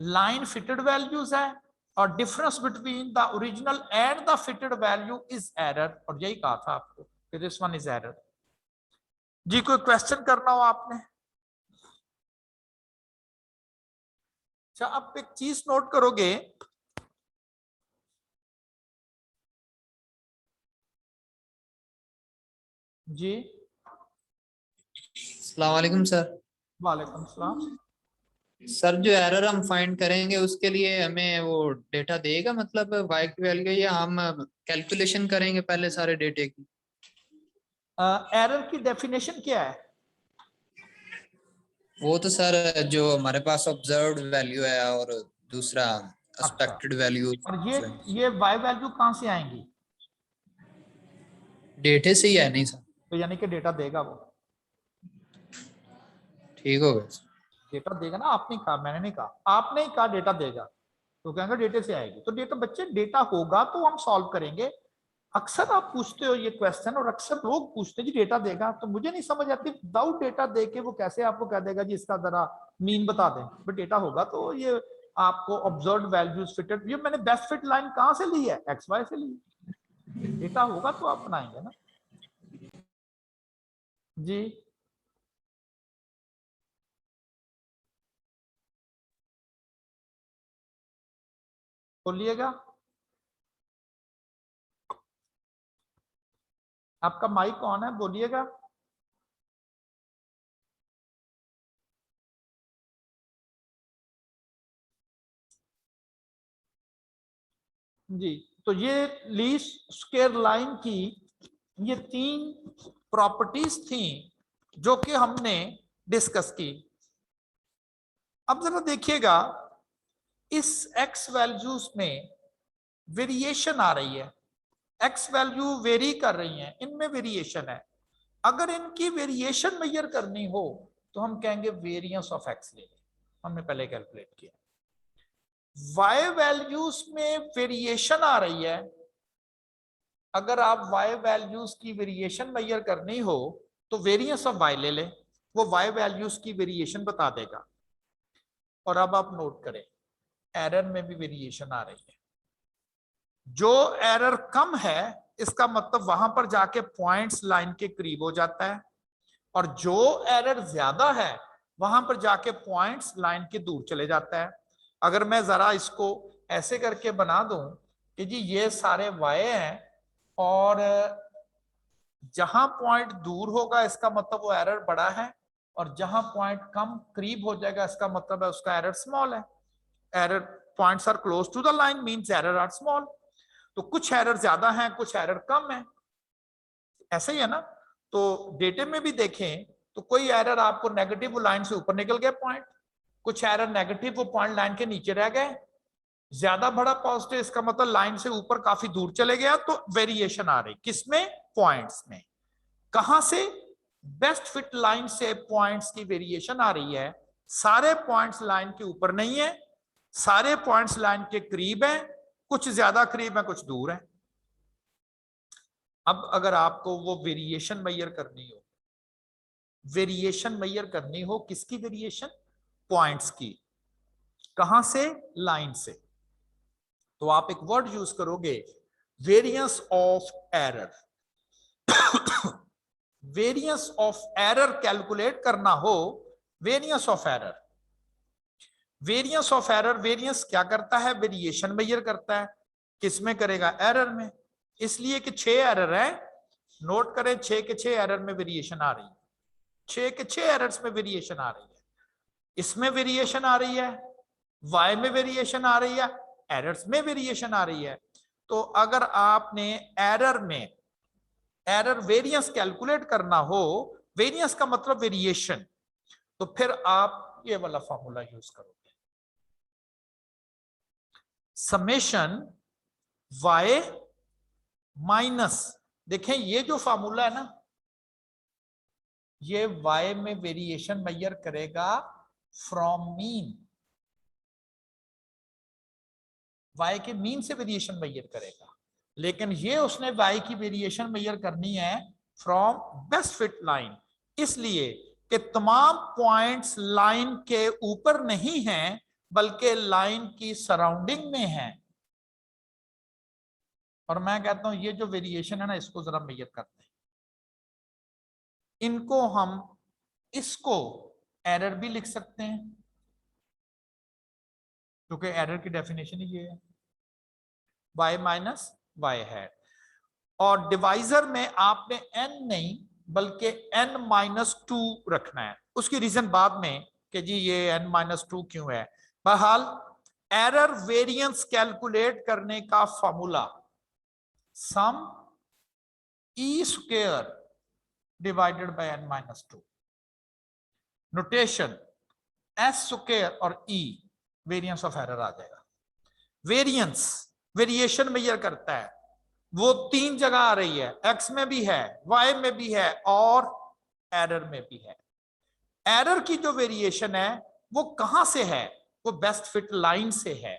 लाइन फिटेड वैल्यूज है, और difference between the original and the fitted value is error. और यही कहा था आपको कि दिस वन इज एरर। जी कोई क्वेश्चन करना हो आपने? अच्छा, आप एक चीज नोट करोगे, जी अस्सलाम वालेकुम सर। वालेकुम सलाम। सर जो एरर हम फाइंड करेंगे उसके लिए हमें वो डेटा देगा, मतलब वाई की वैल्यू, या हम कैलकुलेशन करेंगे पहले सारे डेटे की? एरर की डेफिनेशन क्या है? वो तो सर जो हमारे पास ऑब्जर्व्ड वैल्यू है और दूसरा अच्छा, एक्सपेक्टेड वैल्यू और ये वाई वैल्यू कहां से आएंगी? डेटे से ही है। नहीं सर, तो यानी कि डेटा देगा वो, ठीक हो गया। डेटा देगा ना, आपने कहा, मैंने नहीं कहा, आपने ही कहा डेटा देगा, तो कहेंगे डेटे से आएगी। तो डेटा बच्चे डेटा होगा तो हम सॉल्व करेंगे। अक्सर आप पूछते हो ये क्वेश्चन, और अक्सर लोग पूछते हैं जी डेटा देगा, तो मुझे नहीं समझ आती विदाउट डेटा दे के वो कैसे आपको कह देगा जी इसका जरा मीन बता दें। बट डेटा होगा तो ये आपको ऑब्जर्व्ड वैल्यूज फिटेड, ये मैंने बेस्ट फिट लाइन कहां से ली है? एक्स वाई से ली। डेटा होगा तो आप बनाएंगे ना जी। बोलिएगा, आपका माइक ऑन है, बोलिएगा। जी, तो ये लीस्ट स्क्वायर लाइन की ये 3 प्रॉपर्टीज थी जो कि हमने डिस्कस की। अब जरा देखिएगा, इस एक्स वैल्यूज में वेरिएशन आ रही है, एक्स वैल्यू वेरी कर रही है, इनमें वेरिएशन है। अगर इनकी वेरिएशन मेजर करनी हो तो हम कहेंगे वेरिएंस ऑफ एक्स ले लें, हमने पहले कैलकुलेट किया। वाई वैल्यूज में वेरिएशन आ रही है, अगर आप वाई वैल्यूज की वेरिएशन मेजर करनी हो तो वेरिएंस ऑफ वाई ले लें, वो वाई वैल्यूज की वेरिएशन बता देगा। और अब आप नोट करें, एरर में भी वेरिएशन आ रही है। जो एरर कम है इसका मतलब वहां पर जाके पॉइंट्स लाइन के करीब हो जाता है, और जो एरर ज्यादा है वहां पर जाके पॉइंट्स लाइन के दूर चले जाता है। अगर मैं जरा इसको ऐसे करके बना दूं कि जी ये सारे वाई हैं, और जहां पॉइंट दूर होगा इसका मतलब वो एरर बड़ा है, और जहां पॉइंट कम करीब हो जाएगा इसका मतलब है उसका एरर स्मॉल है। Error points are close to the line means error are small. तो कुछ एरर ज्यादा हैं, कुछ एरर कम है, ऐसे ही है ना। तो डेटे में भी देखें तो कोई एरर आपको नेगेटिव लाइन से ऊपर निकल गया पॉइंट, कुछ एरर नेगेटिव वो पॉइंट लाइन के नीचे रह गए, ज्यादा बड़ा पॉजिटिव इसका मतलब लाइन से ऊपर काफी दूर चले गया। तो वेरिएशन आ रही किसमें? पॉइंट्स में। कहां से? बेस्ट फिट लाइन से पॉइंट्स की वेरिएशन आ रही है। सारे पॉइंट्स लाइन के ऊपर नहीं है, सारे पॉइंट्स लाइन के करीब हैं, कुछ ज्यादा करीब है, कुछ दूर है। अब अगर आपको वो वेरिएशन मेजर करनी हो, वेरिएशन मेजर करनी हो, किसकी वेरिएशन? पॉइंट्स की। कहां से? लाइन से। तो आप एक वर्ड यूज करोगे, variance of error. Variance of error calculate करना हो, variance of error. Variance of error, variance क्या करता है? वेरिएशन मेजर करता है। किसमें करेगा? एरर में। इसलिए कि 6 एरर है, नोट करें 6 के 6 एरर में वेरिएशन आ रही है, 6 के 6 एरर्स में वेरिएशन आ रही है। इसमें वेरिएशन आ रही है, वाई में वेरिएशन आ रही है, एरर्स में वेरिएशन आ रही है। तो अगर आपने एरर में एरर वेरिएंस कैलकुलेट करना हो, वेरिएंस का मतलब वेरिएशन, तो फिर आप ये वाला फॉर्मूला यूज करोगे, समेशन y माइनस, देखें ये जो फार्मूला है ना, ये y में वेरिएशन मेजर करेगा फ्रॉम मीन, y के मीन से वेरिएशन मेजर करेगा, लेकिन ये उसने y की वेरिएशन मेजर करनी है फ्रॉम बेस्ट फिट लाइन, इसलिए कि तमाम पॉइंट्स लाइन के ऊपर नहीं हैं बल्कि लाइन की सराउंडिंग में हैं। और मैं कहता हूं ये जो वेरिएशन है ना, इसको जरा मेजर करते हैं, इनको हम, इसको एरर भी लिख सकते हैं क्योंकि एरर की डेफिनेशन ही ये है, y माइनस y है, और डिवाइजर में आपने n नहीं बल्कि n माइनस 2 रखना है। उसकी रीजन बाद में कि जी ये n माइनस 2 क्यों है। बहरहाल एरर वेरिएंस कैलकुलेट करने का formula some e square divided by n minus 2, notation s square और e वेरिएंस ऑफ एरर आ जाएगा। वेरिएंस वेरिएशन मेजर करता है, वो 3 जगह आ रही है, x में भी है, y में भी है और एरर में भी है। एरर की जो वेरिएशन है वो कहां से है, वो बेस्ट फिट लाइन से है,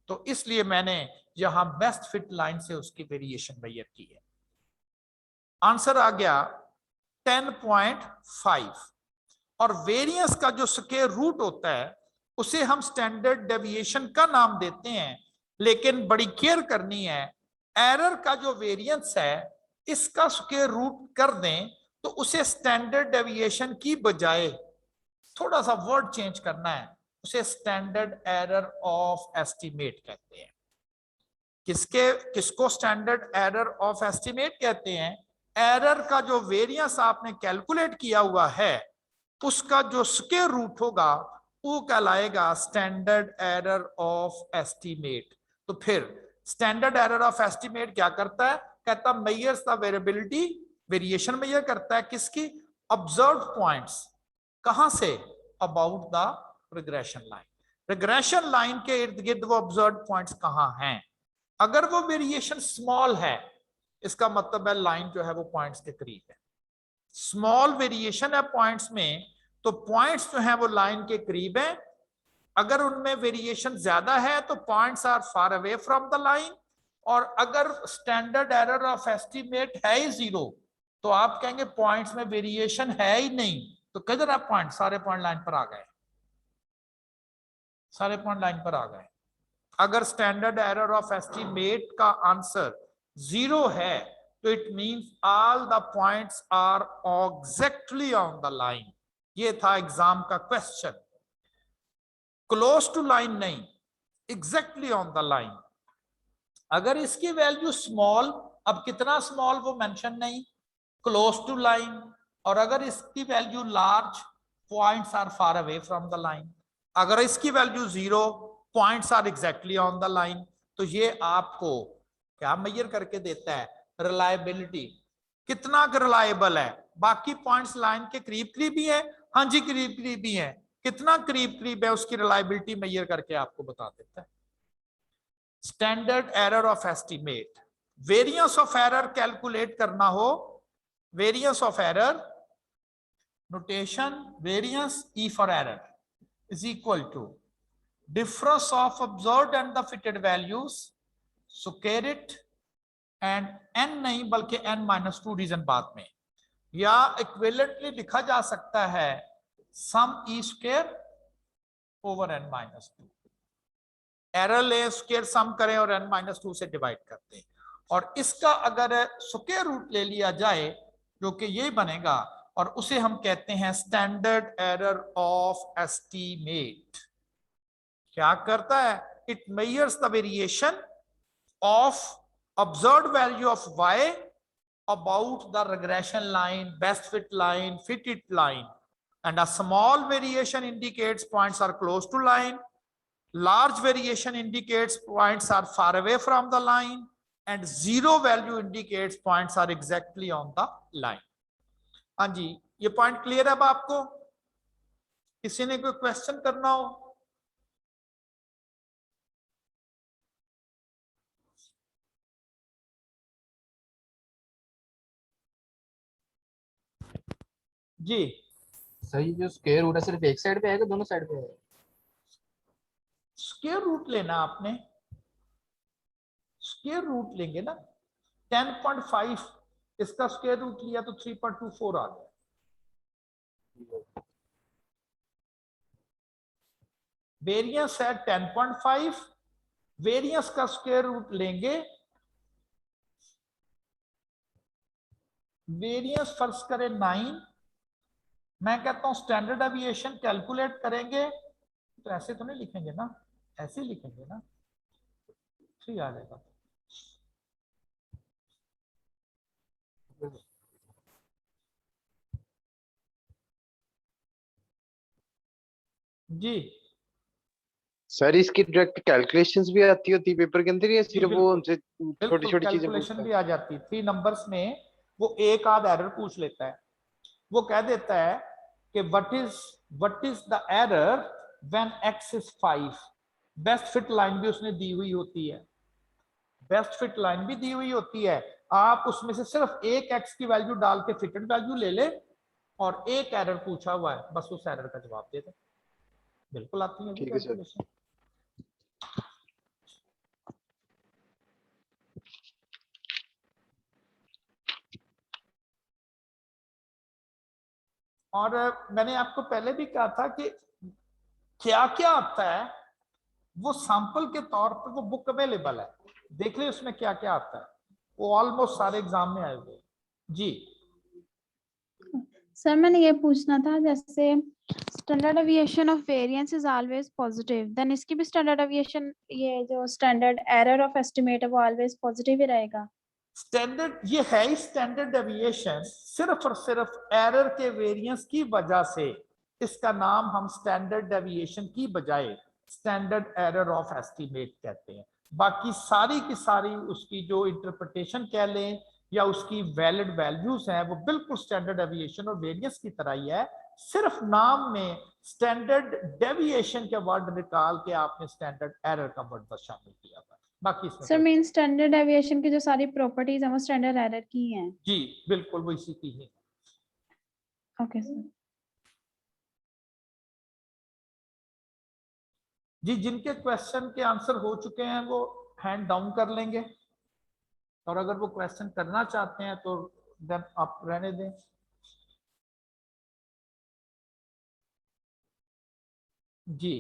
तो इसलिए मैंने यहां बेस्ट फिट लाइन से उसकी वेरिएशन मेजर की है। आंसर आ गया 10.5। और वेरिएंस का जो स्क्वायर रूट होता है उसे हम स्टैंडर्ड डेविएशन का नाम देते हैं, लेकिन बड़ी केयर करनी है, एरर का जो वेरिएंस है इसका स्क्वायर रूट कर दें तो उसे स्टैंडर्ड डेविएशन की बजाय थोड़ा सा वर्ड चेंज करना है, उसे स्टैंडर्ड एरर ऑफ एस्टिमेट कहते हैं। किसको स्टैंडर्ड एरर ऑफ एस्टिमेट कहते हैं? एरर का जो वेरिएंस आपने कैलकुलेट किया हुआ है उसका जो स्क्वायर रूट होगा वो कहलाएगा स्टैंडर्ड एरर ऑफ एस्टिमेट। तो फिर स्टैंडर्ड एरर ऑफ एस्टिमेट क्या करता है? कहता measures the variability, variation measure करता है किसकी? Observed points. कहां से? About the regression line. Regression line के इर्द गिर्द वो ऑब्जर्व्ड पॉइंट्स कहां हैं। अगर वो वेरिएशन स्मॉल है इसका मतलब है लाइन जो है वो पॉइंट्स के करीब है। स्मॉल वेरिएशन है पॉइंट्स में तो पॉइंट्स जो है वो लाइन के करीब है। अगर उनमें वेरिएशन ज्यादा है तो points are far away from the line. और अगर स्टैंडर्ड एरर ऑफ एस्टिमेट है ही 0 तो आप कहेंगे पॉइंट्स में वेरिएशन है ही नहीं, तो किधर आप पॉइंट? सारे पॉइंट लाइन पर आ गए, सारे पॉइंट लाइन पर आ गए। अगर स्टैंडर्ड एरर ऑफ एस्टिमेट का आंसर 0 है तो it means all the points are exactly on the line. ये था एग्जाम का क्वेश्चन। क्लोज टू लाइन नहीं, एग्जैक्टली ऑन द लाइन। अगर इसकी वैल्यू स्मॉल, अब कितना स्मॉल वो मेंशन नहीं, क्लोज टू लाइन। और अगर इसकी value large, points are far away from the line. अगर इसकी value 0, points are exactly on the line. तो ये आपको क्या मेजर करके देता है? रिलायबिलिटी, कितना रिलायबल है। बाकी पॉइंट्स लाइन के करीब करीब ही है, हाँ जी करीब करीब ही है, कितना करीब करीब है उसकी रिलायबिलिटी मेजर करके आपको बता देता है। Standard error of estimate, variance of error calculate करना हो, variance of error, notation variance E for error is equal to difference of observed and the fitted values, square it, and n नहीं बल्कि n minus 2 reason बाद में, या equivalently लिखा जा सकता है sum e square over n minus 2। Error ले स्क्वायर सम करें और n minus 2 से डिवाइड करते हैं, और इसका अगर स्क्वायर रूट ले लिया जाए जो कि ये बनेगा, और उसे हम कहते हैं स्टैंडर्ड एरर ऑफ एस्टीमेट। क्या करता है? It measures the variation of observed value of y about the regression line, best fit line, fitted line, and a small variation indicates points are close to line, large variation indicates points are far away from the line, and 0 value indicates points are exactly on the line। हाँ जी, ये point clear है अब आपको? किसी ने कोई question करना हो? जी सही, जो स्क्वायर रूट है सिर्फ एक साइड पे आएगा, दोनों साइड पे आएगा? स्क्वायर रूट लेना आपने, स्क्वायर रूट लेंगे ना। 10.5 इसका स्क्वायर रूट लिया तो 3.24 आ गया। वेरियंस है 10.5, वेरियंस का स्क्वायर रूट लेंगे, वेरियंस फर्ज करें 9, मैं कहता हूं स्टैंडर्ड एविएशन कैलकुलेट करेंगे तो ऐसे तो नहीं लिखेंगे ना, ऐसे ही लिखेंगे ना, 3 आ जाएगा। जी सर इसकी डायरेक्ट कैलकुलेशंस भी आती होती पेपर के अंदर, या जी सिर्फ वो बिल्कुल उनसे छोटी बिल्कुल, छोटी चीजें कैलकुलेशन पूछता है? भी आ जाती है 3 नंबर्स में। वो एक आध एरर पूछ लेता है, वो कह देता है कि what is the error when x is 5। Best fit line भी उसने दी हुई होती है, बेस्ट फिट लाइन भी दी हुई होती है। आप उसमें से सिर्फ एक x की वैल्यू डाल के फिटेड वैल्यू ले ले, और एक एरर पूछा हुआ है, बस उस एरर का जवाब दे दे। बिल्कुल आती है ठीक है सर। कैलकुलेशन। और मैंने आपको पहले भी कहा था कि क्या क्या आता है, वो सैंपल के तौर पे वो बुक अवेलेबल है, देख ले उसमें क्या क्या आता है, वो ऑलमोस्ट सारे एग्जाम में आए हुए। जी सर मैंने ये पूछना था, जैसे standard deviation of variance is always positive, then इसकी भी स्टैंडर्ड एविएशन, ये जो स्टैंडर्ड एरर ऑफ एस्टिमेट है वो ऑलवेज पॉजिटिव ही रहेगा? स्टैंडर्ड ये है ही स्टैंडर्ड डेविएशन, सिर्फ और सिर्फ एरर के वेरिएंस की वजह से इसका नाम हम स्टैंडर्ड डेविएशन की बजाय स्टैंडर्ड एरर ऑफ एस्टिमेट कहते हैं। बाकी सारी की सारी उसकी जो इंटरप्रिटेशन कह लें या उसकी वैलिड वैल्यूज हैं वो बिल्कुल स्टैंडर्ड डेविएशन और वेरिएंस की तरह ही है, सिर्फ नाम में स्टैंडर्ड डेविएशन के वर्ड निकाल के आपने स्टैंडर्ड एरर का वर्ड बस शामिल किया था, बाकी इसमें सर कोई। मीन स्टैंडर्ड एविएशन की जो सारी प्रॉपर्टीज हैं वो स्टैंडर्ड एरर की हैं? जी बिल्कुल वो इसी की है। Okay sir. जी जिनके क्वेश्चन के आंसर हो चुके हैं वो हैंड डाउन कर लेंगे, और अगर वो क्वेश्चन करना चाहते हैं तो देन आप रहने दें। जी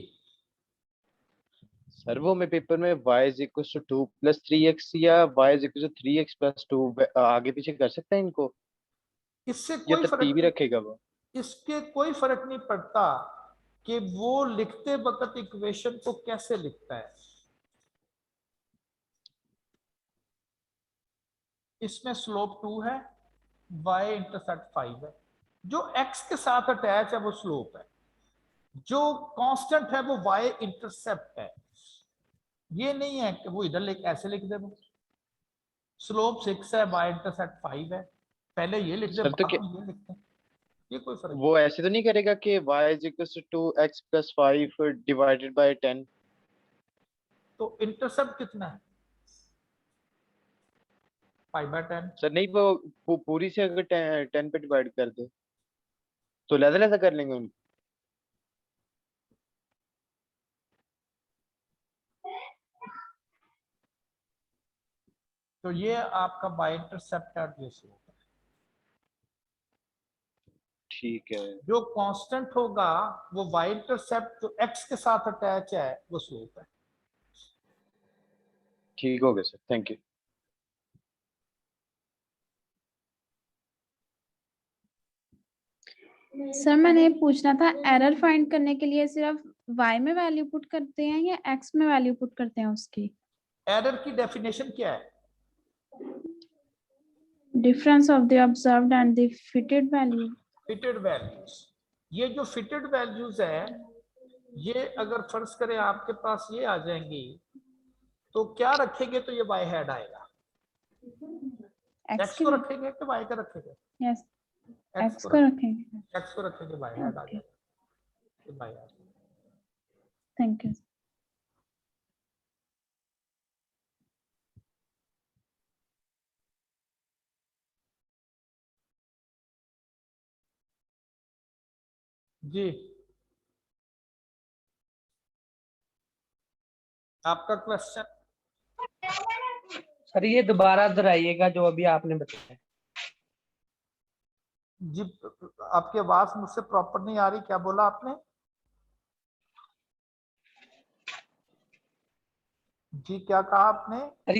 सर वो मैं पेपर में y is equal to 2 + 3x या y is equal to 3x + 2 आगे पीछे कर सकते हैं इनको, इससे या कोई फर्क तरतीब ही नहीं, रखेगा वो? इसके कोई फर्क नहीं पड़ता कि वो लिखते वक्त इक्वेशन को कैसे लिखता है। इसमें स्लोप 2 है, y इंटरसेप्ट 5 है, जो x के साथ अटैच है वो स्लोप है, जो कांस्टेंट है वो y इंटरसेप्ट है। ये नहीं है कि वो इधर ऐसे लिख दे, वो स्लोप 6 है, y इंटरसेप्ट 5 है, पहले ये लिख दे सर तो बाद क्या में ये लिखते हैं, ये कोई फर्क नहीं। वो ऐसे तो नहीं करेगा कि y is equal to x + 5 divided by 10? तो इंटरसेप्ट कितना है? 5/10। सर नहीं, वो पूरी से अगर 10 पे डिवाइड कर दे तो लहदा लहदा कर लेंगे उनको। तो ये आपका बाय इंटरसेप्ट और ये स्लोप है। ठीक है, जो कांस्टेंट होगा वो बाय इंटरसेप्ट जो x के साथ अटैच है वो स्लोप है। ठीक हो गया सर, थैंक यू। सर मैंने ये पूछना था, एरर फाइंड करने के लिए सिर्फ y में वैल्यू पुट करते हैं या x में वैल्यू पुट करते हैं उसकी? एरर की डेफिनेशन क्या है? Difference of the observed and the fitted value. Fitted values. ये जो फिटेड वैल्यूज है, ये अगर फर्ज करें आपके पास ये आ जाएंगी तो क्या रखेंगे तो ये y हेड आएगा। x x की को रखेंगे कि y का रखेंगे? यस, x x को को रखेंगे, रखेंगे। x को रखेंगे y हेड आ ओके, जाएगा, ये y आ जाएगा। Thank you. जी आपका क्वेश्चन। सर ये दोबारा दोहराइएगा जो अभी आपने बताया। जी आपकी आवाज मुझसे प्रॉपर नहीं आ रही, क्या बोला आपने? जी क्या कहा आपने? सर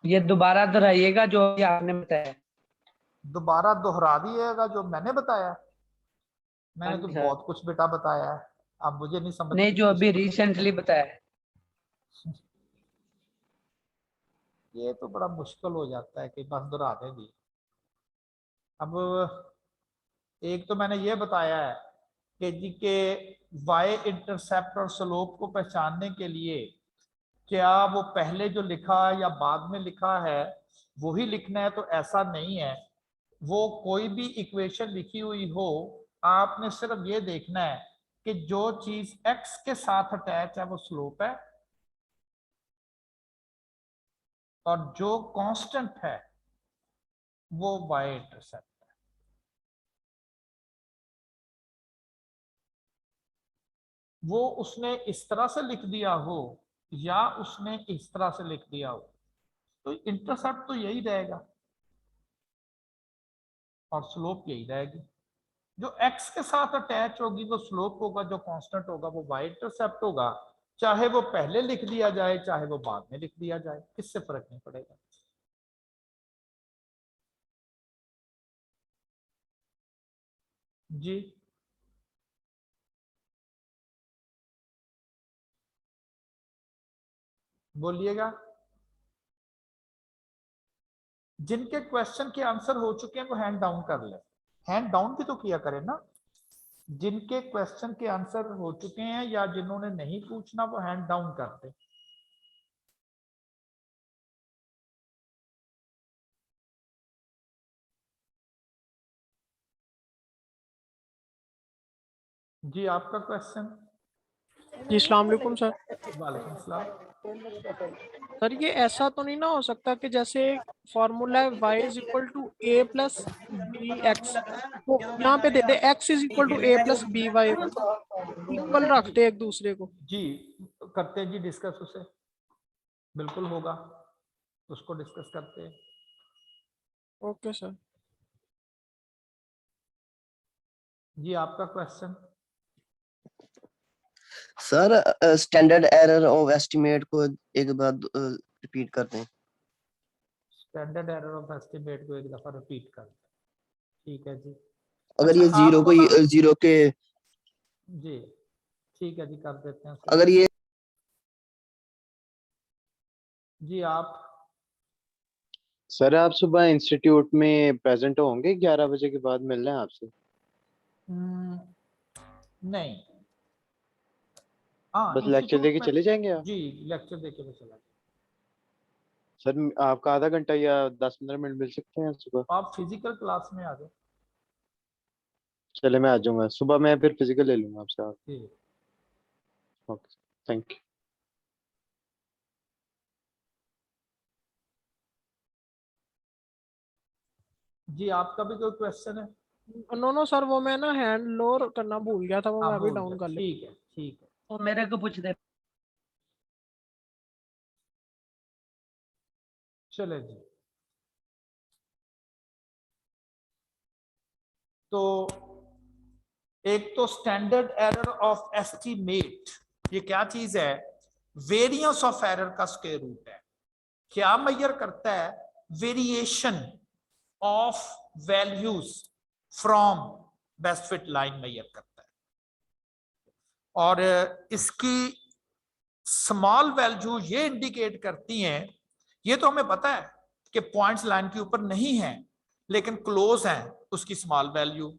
ये दोबारा दोहराइएगा जो अभी आपने बताया। दोबारा दोहरा दिएगा जो मैंने बताया? मैंने तो हाँ सर। बहुत कुछ बेटा बताया है, आप मुझे नहीं समझ नहीं जो अभी रिसेंटली बताया। ये तो बड़ा मुश्किल हो जाता है कि बस दोहरा देंगे। अब एक तो मैंने ये बताया है कि जी के वाई इंटरसेप्ट और स्लोप को पहचानने के लिए क्या वो पहले जो लिखा या बाद में लिखा है वही लिखना है, तो ऐसा नहीं है। वो कोई भी इक्वेशन लिखी हुई हो, आपने सिर्फ ये देखना है कि जो चीज x के साथ अटैच है वो स्लोप है, और जो कांस्टेंट है वो y इंटरसेप्ट है। वो उसने इस तरह से लिख दिया हो या उसने इस तरह से लिख दिया हो, तो इंटरसेप्ट तो यही रहेगा और स्लोप यही रहेगी। जो x के साथ अटैच होगी वो स्लोप होगा, जो कांस्टेंट होगा वो y इंटरसेप्ट होगा। चाहे वो पहले लिख दिया जाए चाहे वो बाद में लिख दिया जाए, इससे फर्क नहीं पड़ेगा। जी बोलिएगा। जिनके क्वेश्चन के आंसर हो चुके हैं वो हैंड डाउन कर ले। हैंड डाउन भी तो किया करें ना। जिनके क्वेश्चन के आंसर हो चुके हैं या जिन्होंने नहीं पूछना वो हैंड डाउन कर दे। जी आपका क्वेश्चन। जी अस्सलाम वालेकुम सर। वालेकुम सलाम। सर ये ऐसा तो नहीं ना हो सकता कि जैसे फॉर्मूला है y is equal to a plus b x, तो यहाँ पे दे दे x is equal to a plus b y, equal रखते एक दूसरे को। जी करते हैं जी डिस्कस उसे, बिल्कुल होगा, उसको डिस्कस करते हैं। Okay sir. जी आपका क्वेश्चन। Sir standard error of estimate को एक बार रिपीट कर दें। स्टैंडर्ड एरर ऑफ एस्टिमेट को एक दफा रिपीट कर दें, ठीक है जी। अगर ये अच्छा, आपको ना जीरो के जी ठीक है जी कर देते हैं। अगर ये जी आप सर आप सुबह इंस्टीट्यूट में प्रेजेंट होंगे 11 बजे के बाद मिल रहे हैं आपसे। नहीं, हाँ बस लेक्चर देके इंस्टीट्यूट चले जाएंगे आप? जी लेक्चर देके मैं चला। सर आपका आधा घंटा या 10-15 मिनट मिल सकते हैं सुबह? आप फिजिकल क्लास में आ जाओ। चले मैं आ जाऊंगा सुबह, मैं फिर फिजिकल ले लूंगा आपसे। आप जी ओके, थैंक यू। जी आपका भी कोई क्वेश्चन है? नो नो सर, वो मैं ना हैंड लोअर करना भूल गया था, वो हाँ मैं अभी भूल डाउन गया, कर ले। ठीक है ठीक है। तो मेरे को पूछ दे। चले जी। तो एक तो स्टैंडर्ड एरर ऑफ एस्टीमेट, ये क्या चीज है? वेरिएंस ऑफ एरर का स्क्वायर रूट है। क्या मेजर करता है? Variation of values from best fit line measure करता है, और इसकी स्मॉल वैल्यू ये इंडिकेट करती हैं, ये तो हमें पता है कि पॉइंट्स लाइन के ऊपर नहीं है लेकिन क्लोज हैं, उसकी small value.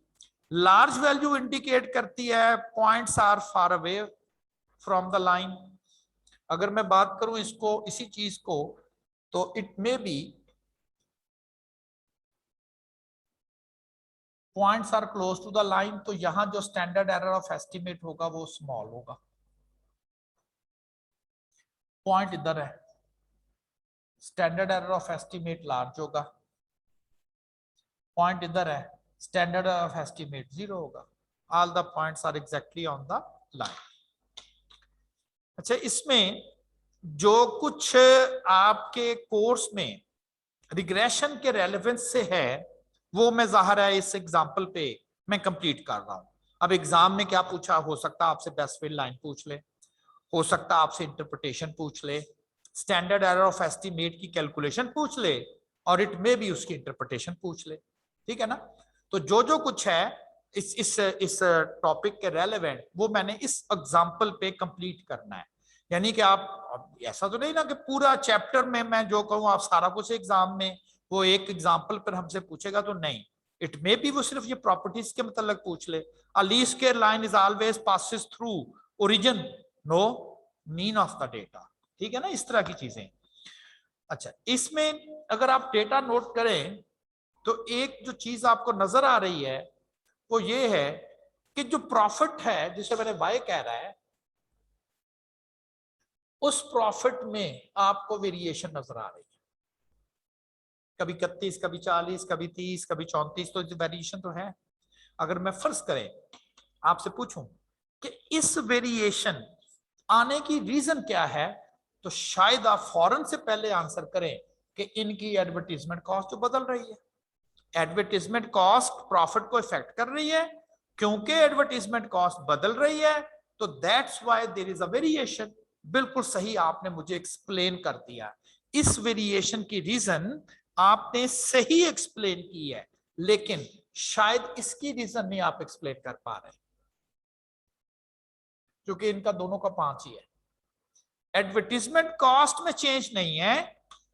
Large value indicate करती है points are far away from the line. अगर मैं बात करूं इसको, इसी चीज को, तो it may be points are close to the line, तो यहां जो स्टैंडर्ड एरर ऑफ एस्टिमेट होगा वो स्मॉल होगा। पॉइंट इधर है, standard error of estimate large होगा। पॉइंट इधर है, स्टैंडर्ड एरर ऑफ एस्टिमेट 0 होगा। All the points are exactly on the line. अच्छा, इसमें जो कुछ आपके कोर्स में रिग्रेशन के रेलेवेंस से है वो मैं ज़ाहिर है इस एग्जांपल पे मैं कंप्लीट कर रहा हूं। अब एग्जाम में क्या पूछा, हो सकता है आपसे बेस्ट फिट लाइन पूछ ले, हो सकता है आपसे इंटरप्रिटेशन पूछ ले, स्टैंडर्ड एरर ऑफ एस्टिमेट की कैलकुलेशन पूछ ले, और इट में भी उसकी इंटरप्रिटेशन पूछ ले। ठीक है ना? तो जो जो कुछ है इस टॉपिक के रेलेवेंट वो मैंने इस एग्जांपल पे कंप्लीट करना है। यानी कि आप ऐसा तो नहीं ना कि पूरा चैप्टर में मैं जो कहूँ आप सारा कुछ एग्जाम में वो एक एग्जांपल पर हमसे पूछेगा, तो नहीं। इट मे बी वो सिर्फ ये प्रॉपर्टीज के मतलब पूछ ले, a least square line is always passes through origin no mean of the data. ठीक है ना, इस तरह की चीजें। अच्छा, इसमें अगर आप डेटा नोट करें तो एक जो चीज आपको नजर आ रही है वो ये है कि जो प्रॉफिट है जिसे मैंने वाई कह रहा है, उस प्रॉफिट में आपको वेरिएशन नजर आ रही है। कभी 31, कभी 40, कभी 30, कभी 34, तो वेरिएशन तो है। अगर मैं फर्ज करें आपसे पूछूं कि इस वेरिएशन आने की रीजन क्या है, तो शायद आप फौरन से पहले आंसर करें कि इनकी एडवर्टीजमेंट कॉस्ट जो बदल रही है। एडवर्टीजमेंट कॉस्ट प्रॉफिट को इफेक्ट कर रही है, क्योंकि एडवर्टीजमेंट कॉस्ट बदल रही है तो that's why there is a variation. बिल्कुल सही आपने मुझे एक्सप्लेन कर दिया। इस वेरिएशन की रीजन आपने सही एक्सप्लेन की है, लेकिन शायद इसकी रीजन नहीं आप एक्सप्लेन कर पा रहे, क्योंकि इनका दोनों का 5 ही है। एडवर्टीजमेंट कॉस्ट में चेंज नहीं है,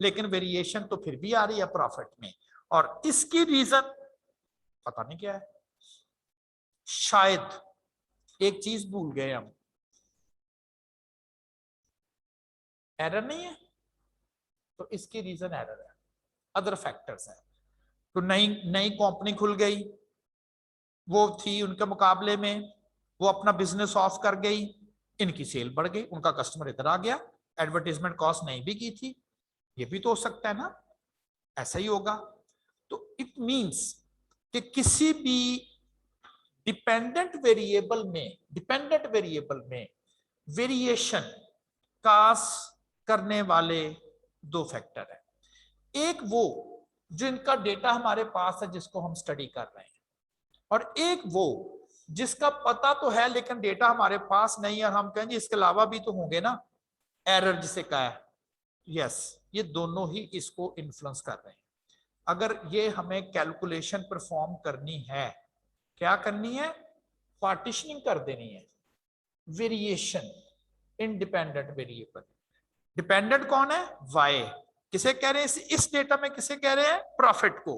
लेकिन वेरिएशन तो फिर भी आ रही है प्रॉफिट में, और इसकी रीजन पता नहीं क्या है। शायद एक चीज भूल गए हम, एरर नहीं है तो इसकी रीजन एरर है, अदर फैक्टर्स है। तो नई कंपनी खुल गई, वो थी उनके मुकाबले में, वो अपना बिजनेस ऑफ कर गई, इनकी सेल बढ़ गई, उनका कस्टमर इधर आ गया, एडवर्टाइजमेंट कॉस्ट नहीं भी की थी। ये भी तो हो सकता है ना, ऐसा ही होगा। तो इट मींस कि किसी भी डिपेंडेंट वेरिएबल में वेरिएशन कास करने वाले 2 फैक्टर है। एक वो जो इनका डेटा हमारे पास है जिसको हम स्टडी कर रहे हैं, और एक वो जिसका पता तो है लेकिन डेटा हमारे पास नहीं है, और हम कहेंगे इसके अलावा भी तो होंगे ना, एरर जिसे कहा है। यस, ये दोनों ही इसको इन्फ्लुएंस कर रहे हैं। अगर ये हमें कैलकुलेशन परफॉर्म करनी है, क्या करनी है, पार्टीशनिंग कर देनी है। वेरिएशन इंडिपेंडेंट वेरिएबल, डिपेंडेंट कौन है, वाई। किसे कह रहे हैं इस डेटा में, किसे कह रहे हैं, प्रॉफिट को।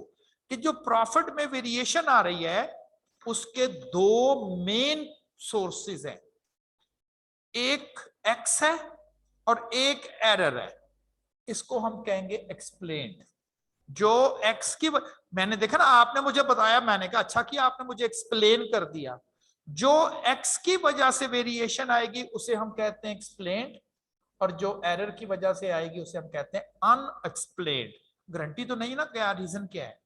कि जो प्रॉफिट में वेरिएशन आ रही है उसके 2 मेन सोर्सेज हैं, एक एक्स है और एक एरर है। इसको हम कहेंगे एक्सप्लेन्ड। जो एक्स की मैंने देखा ना, आपने मुझे बताया, मैंने कहा अच्छा किया आपने मुझे एक्सप्लेन कर दिया। जो एक्स की वजह से वेरिएशन आएगी उसे हम कहते हैं एक्सप्लेन्ड, और जो एरर की वजह से आएगी उसे हम कहते हैं अनएक्सप्लेन्ड। गारंटी तो नहीं ना, क्या रीजन क्या है।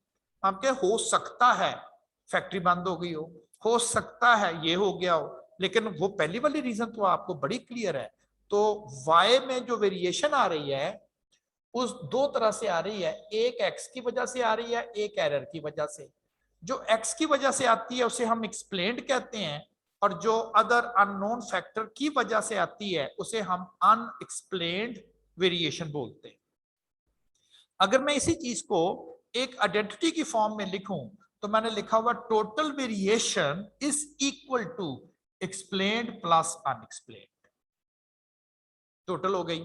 हम कहे हो सकता है फैक्ट्री बंद हो गई हो सकता है ये हो गया हो, लेकिन वो पहली वाली रीजन तो आपको बड़ी क्लियर है। तो वाई में जो वेरिएशन आ रही है उस 2 तरह से आ रही है, एक एक्स की वजह से आ रही है, एक एरर की वजह से। जो एक्स की वजह से आती है उसे हम एक्सप्लेन्ड कहते हैं, और जो अदर अननोन फैक्टर की वजह से आती है उसे हम अनएक्सप्लेन्ड वेरिएशन बोलते हैं। अगर मैं इसी चीज को एक आइडेंटिटी की फॉर्म में लिखूं तो मैंने लिखा हुआ total variation is equal to explained plus unexplained. Total हो गई।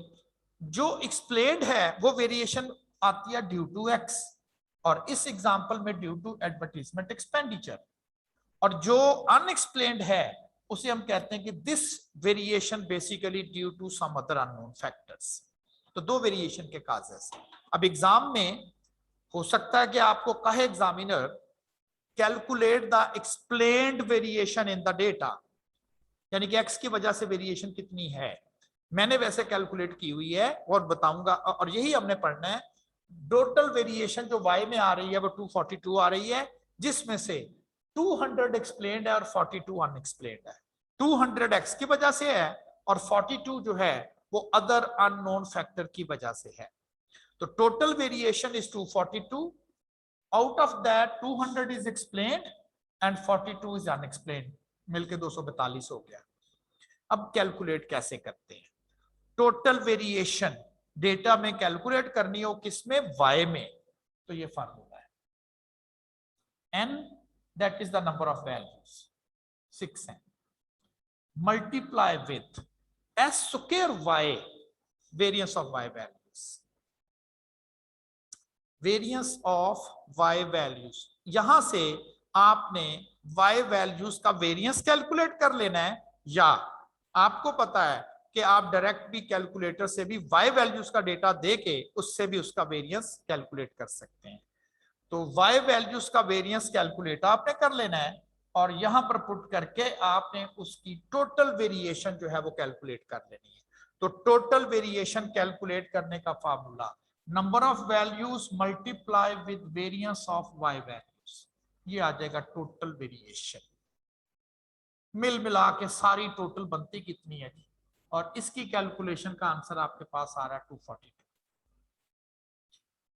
जो एक्सप्लेन्ड है वो वेरिएशन आती है ड्यू टू एक्स, और इस एग्जांपल में ड्यू टू एडवर्टाइजमेंट एक्सपेंडिचर। और जो अनएक्सप्लेन्ड है उसे हम कहते हैं कि this variation basically due to some other unknown factors. तो 2 वेरिएशन के काजेस। अब एग्जाम में हो सकता है कि आपको कहे examiner calculate the explained variation in the data, यानी कि एक्स की वजह से वेरिएशन कितनी है। मैंने वैसे कैलकुलेट की हुई है और बताऊंगा, और यही हमने पढ़ना है। टोटल वेरिएशन जो वाई में आ रही है वो 242 आ रही है, जिसमें से 200 एक्सप्लेन्ड है और 42 अनएक्सप्लेन्ड है। 200 x की वजह से है और 42 जो है वो अदर अननोन फैक्टर की वजह से है। तो total variation is 242, out of that 200 is explained and 42 is unexplained, मिलके 242 हो गया। अब कैलकुलेट कैसे करते हैं? टोटल वेरिएशन डेटा में कैलकुलेट करनी हो, किसमें? y में। तो ये फार्मूला है, n that is the number of values 6n multiply with s square y variance of y values, variance of y values। यहां से आपने y values का वेरिएंस कैलकुलेट कर लेना है, या आपको पता है कि आप डायरेक्ट भी कैलकुलेटर से भी y वैल्यूज का डेटा देके उससे भी उसका वेरिएंस कैलकुलेट कर सकते हैं। तो y वैल्यूज का वेरिएंस कैलकुलेट आपने कर लेना है और यहां पर पुट करके आपने उसकी टोटल वेरिएशन जो है वो कैलकुलेट कर लेनी है। तो टोटल वेरिएशन कैलकुलेट करने का formula number of values multiply with variance of y values, ये आ जाएगा टोटल वेरिएशन। मिल मिला के सारी टोटल बनती कितनी है जी? और इसकी कैलकुलेशन का आंसर आपके पास आ रहा है 242।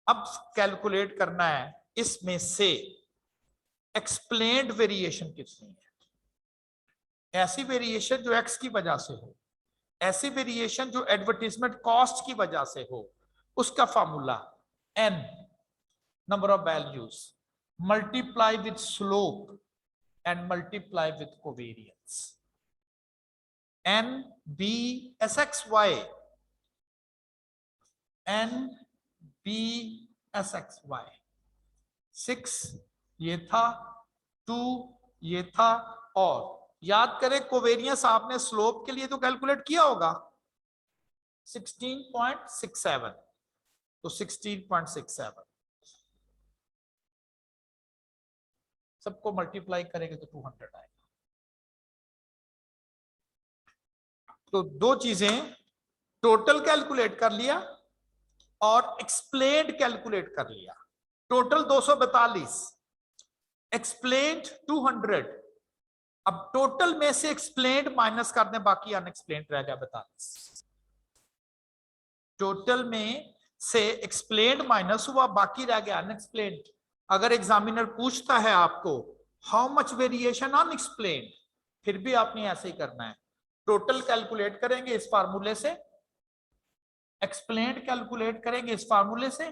अब कैलकुलेट करना है इसमें से एक्सप्लेन्ड वेरिएशन कितनी है। ऐसी वेरिएशन जो एक्स की वजह से हो, ऐसी वेरिएशन जो एडवर्टाइजमेंट कॉस्ट की वजह से हो, उसका formula n number of values multiply with slope and multiply with covariance. n b sxy, n b sxy, 6 ये था, 2 ये था, और याद करें कोवेरियंस आपने स्लोप के लिए तो कैलकुलेट किया होगा 16.67, तो 16.67 सबको मल्टीप्लाई करेंगे तो 200 आएगा। तो दो चीजें, टोटल कैलकुलेट कर लिया और एक्सप्लेन्ड कैलकुलेट कर लिया। Total 242, explained 200। अब टोटल में से एक्सप्लेन्ड माइनस कर दें, बाकी अनएक्सप्लेन्ड रह गया 42। टोटल में से एक्सप्लेन्ड माइनस हुआ, बाकी रह गया अनएक्सप्लेन्ड। अगर एग्जामिनर पूछता है आपको हाउ मच वेरिएशन अनएक्सप्लेन्ड, फिर भी आपने ऐसे ही करना है, टोटल कैलकुलेट करेंगे इस फार्मूले से, एक्सप्लेन्ड कैलकुलेट करेंगे इस फार्मूले से,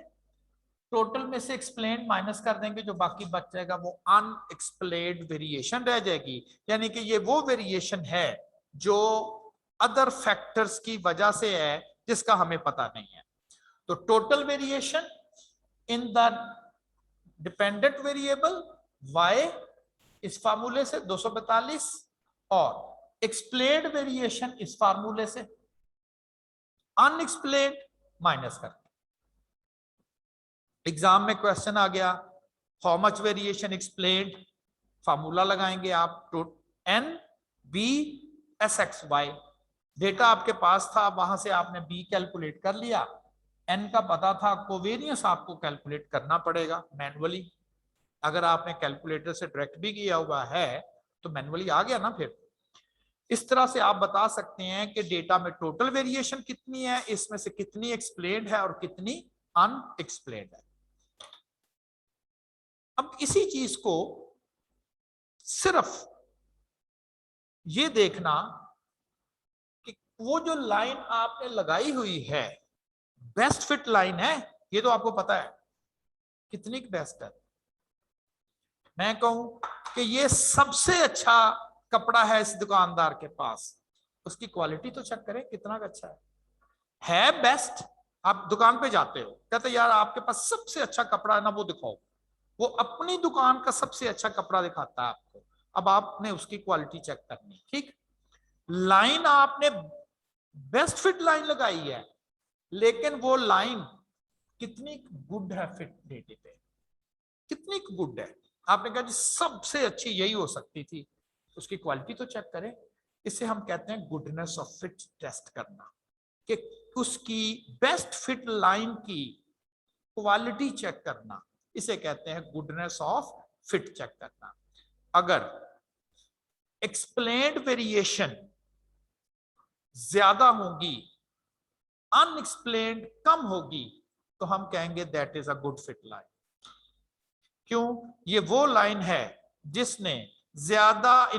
टोटल में से एक्सप्लेन्ड माइनस कर देंगे, जो बाकी बच जाएगा वो अनएक्सप्लेन्ड वेरिएशन रह जाएगी। यानी कि ये वो वेरिएशन है जो अदर फैक्टर्स की वजह से है जिसका हमें पता नहीं है। तो total variation in the dependent variable y इस फार्मूले से 242 और एक्सप्लेन्ड वेरिएशन इस फार्मूले से, अनएक्सप्लेन्ड माइनस करके। एग्जाम में क्वेश्चन आ गया how much variation explained, formula लगाएंगे आप, तो n b sxy, डेटा आपके पास था, वहां से आपने b कैलकुलेट कर लिया, n का पता था, कोवेरियंस आपको कैलकुलेट करना पड़ेगा मैनुअली। अगर आपने कैलकुलेटर से डायरेक्ट भी किया हुआ है तो मैनुअली आ गया ना। फिर इस तरह से आप बता सकते हैं कि डेटा में टोटल वेरिएशन कितनी है, इसमें से कितनी एक्सप्लेन्ड है और कितनी अनएक्सप्लेन्ड है। अब इसी चीज को सिर्फ ये देखना कि वो जो लाइन आपने लगाई हुई है बेस्ट फिट लाइन है, ये तो आपको पता है कितनी बेस्ट है। मैं कहूं कि ये सबसे अच्छा कपड़ा है इस दुकानदार के पास, उसकी क्वालिटी तो चेक करें कितना अच्छा है बेस्ट। आप दुकान पे जाते हो, कहते यार आपके पास सबसे अच्छा कपड़ा है ना, वो दिखाओ, वो अपनी दुकान का सबसे अच्छा कपड़ा दिखाता है आपको। अब आपने उसकी क्वालिटी चेक करनी, ठीक। लाइन आपने बेस्ट फिट लाइन लगाई है, लेकिन वो लाइन कितनी गुड है फिट डेटे पे, कितनी गुड है। आपने कहा जी सबसे अच्छी यही हो सकती थी, उसकी क्वालिटी तो चेक करें। इसे हम कहते हैं गुडनेस ऑफ फिट टेस्ट करना, कि उसकी बेस्ट फिट लाइन की क्वालिटी चेक करना, इसे कहते हैं गुडनेस ऑफ फिट चेक करना। अगर एक्सप्लेन्ड वेरिएशन ज्यादा होगी, अनएक्सप्लेन्ड कम होगी, तो हम कहेंगे that is a good fit line. क्यों? ये वो लाइन है जिसने ज्यादा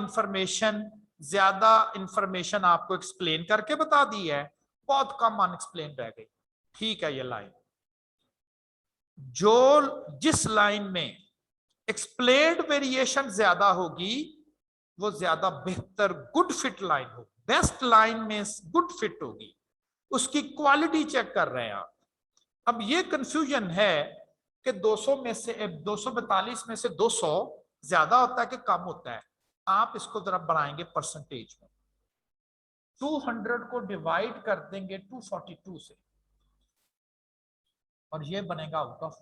इंफॉर्मेशन आपको एक्सप्लेन करके बता दी है, बहुत कम अनएक्सप्लेन रह गई। ठीक है, ये लाइन जिस लाइन में एक्सप्लेन्ड वेरिएशन ज्यादा होगी वो ज्यादा बेहतर गुड फिट लाइन होगी, बेस्ट लाइन में गुड फिट होगी, उसकी क्वालिटी चेक कर रहे हैं आप। अब ये कंफ्यूजन है कि 200 में से 242 में से 200 ज्यादा होता है कि कम होता है। आप इसको जरा बनाएंगे परसेंटेज में, 200 को डिवाइड कर देंगे 242 से और ये बनेगा आउट ऑफ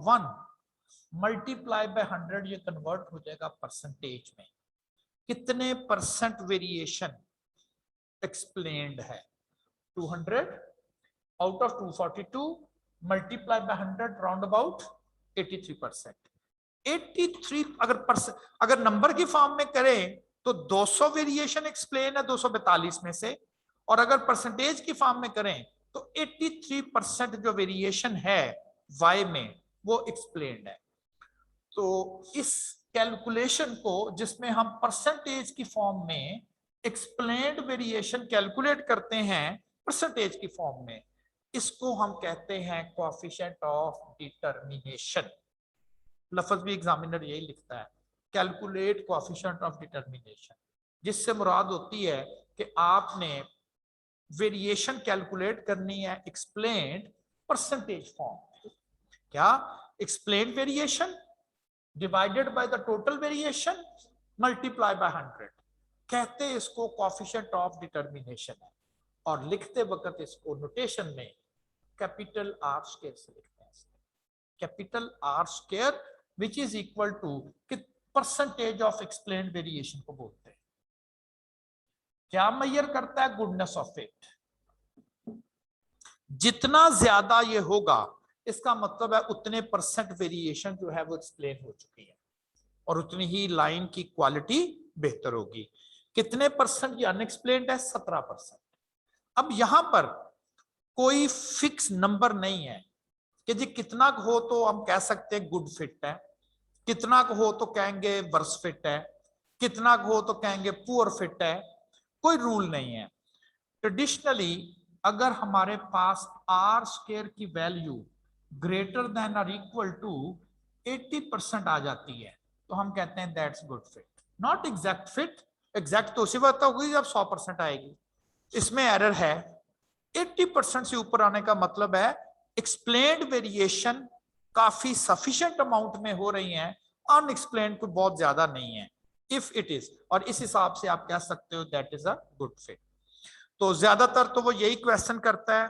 1 मल्टीप्लाई बाय 100, ये कन्वर्ट हो जाएगा परसेंटेज में। कितने परसेंट वेरिएशन एक्सप्लेन्ड है? 200 out of 242 multiply by 100, round about 83%। 83 अगर नंबर की फॉर्म में करें तो 200 वेरिएशन एक्सप्लेन है 242 में से, और अगर परसेंटेज की फॉर्म में करें तो 83% जो वेरिएशन है y में वो एक्सप्लेन्ड है। तो इस कैलकुलेशन को जिसमें हम परसेंटेज की फॉर्म में एक्सप्लेन्ड वेरिएशन कैलकुलेट करते हैं परसेंटेज की फॉर्म में, इसको हम कहते हैं कोएफिशिएंट ऑफ डिटरमिनेशन। लफ्ज भी एग्जामिनर यही लिखता है, कैलकुलेट कोएफिशिएंट ऑफ डिटरमिनेशन, जिससे मुराद होती है कि आपने वेरिएशन कैलकुलेट करनी है एक्सप्लेन्ड परसेंटेज फॉर्म। क्या? Explained variation divided by the total variation multiply by 100, कहते हैं इसको कोएफिशिएंट ऑफ डिटरमिनेशन है। और लिखते वक्त इसको नोटेशन में कैपिटल आर स्क्वायर से लिखते हैं, capital R square which is equal to percentage of explained variation को बोलते हैं। क्या मेजर करता है? Goodness of it. जितना ज्यादा ये होगा इसका मतलब है उतने परसेंट वेरिएशन जो है वो एक्सप्लेन हो चुकी है और उतनी ही लाइन की क्वालिटी बेहतर होगी। कितने परसेंट ये अनएक्सप्लेन्ड है? 17%। अब यहां पर कोई फिक्स नंबर नहीं है कि जी कितना हो तो हम कह सकते हैं गुड फिट है, कितना हो तो कहेंगे वर्स फिट है, कितना हो तो कहेंगे पुअर फिट है। कोई रूल नहीं है। ट्रेडिशनली अगर हमारे पास आर स्क्वायर की वैल्यू ग्रेटर देन और इक्वल टू 80% आ जाती है तो हम कहते हैं that's good fit, not exact fit. Exact तो उसी वक्त होगी जब 100% आएगी, इसमें एरर है। 80% से ऊपर आने का मतलब है एक्सप्लेन्ड वेरिएशन काफी सफिशिएंट अमाउंट में हो रही हैं, अनएक्सप्लेन्ड कोई बहुत ज्यादा नहीं है। इफ इट इज, और इस हिसाब से आप कह सकते हो that is a good fit. तो ज्यादातर तो वो यही क्वेश्चन करता है,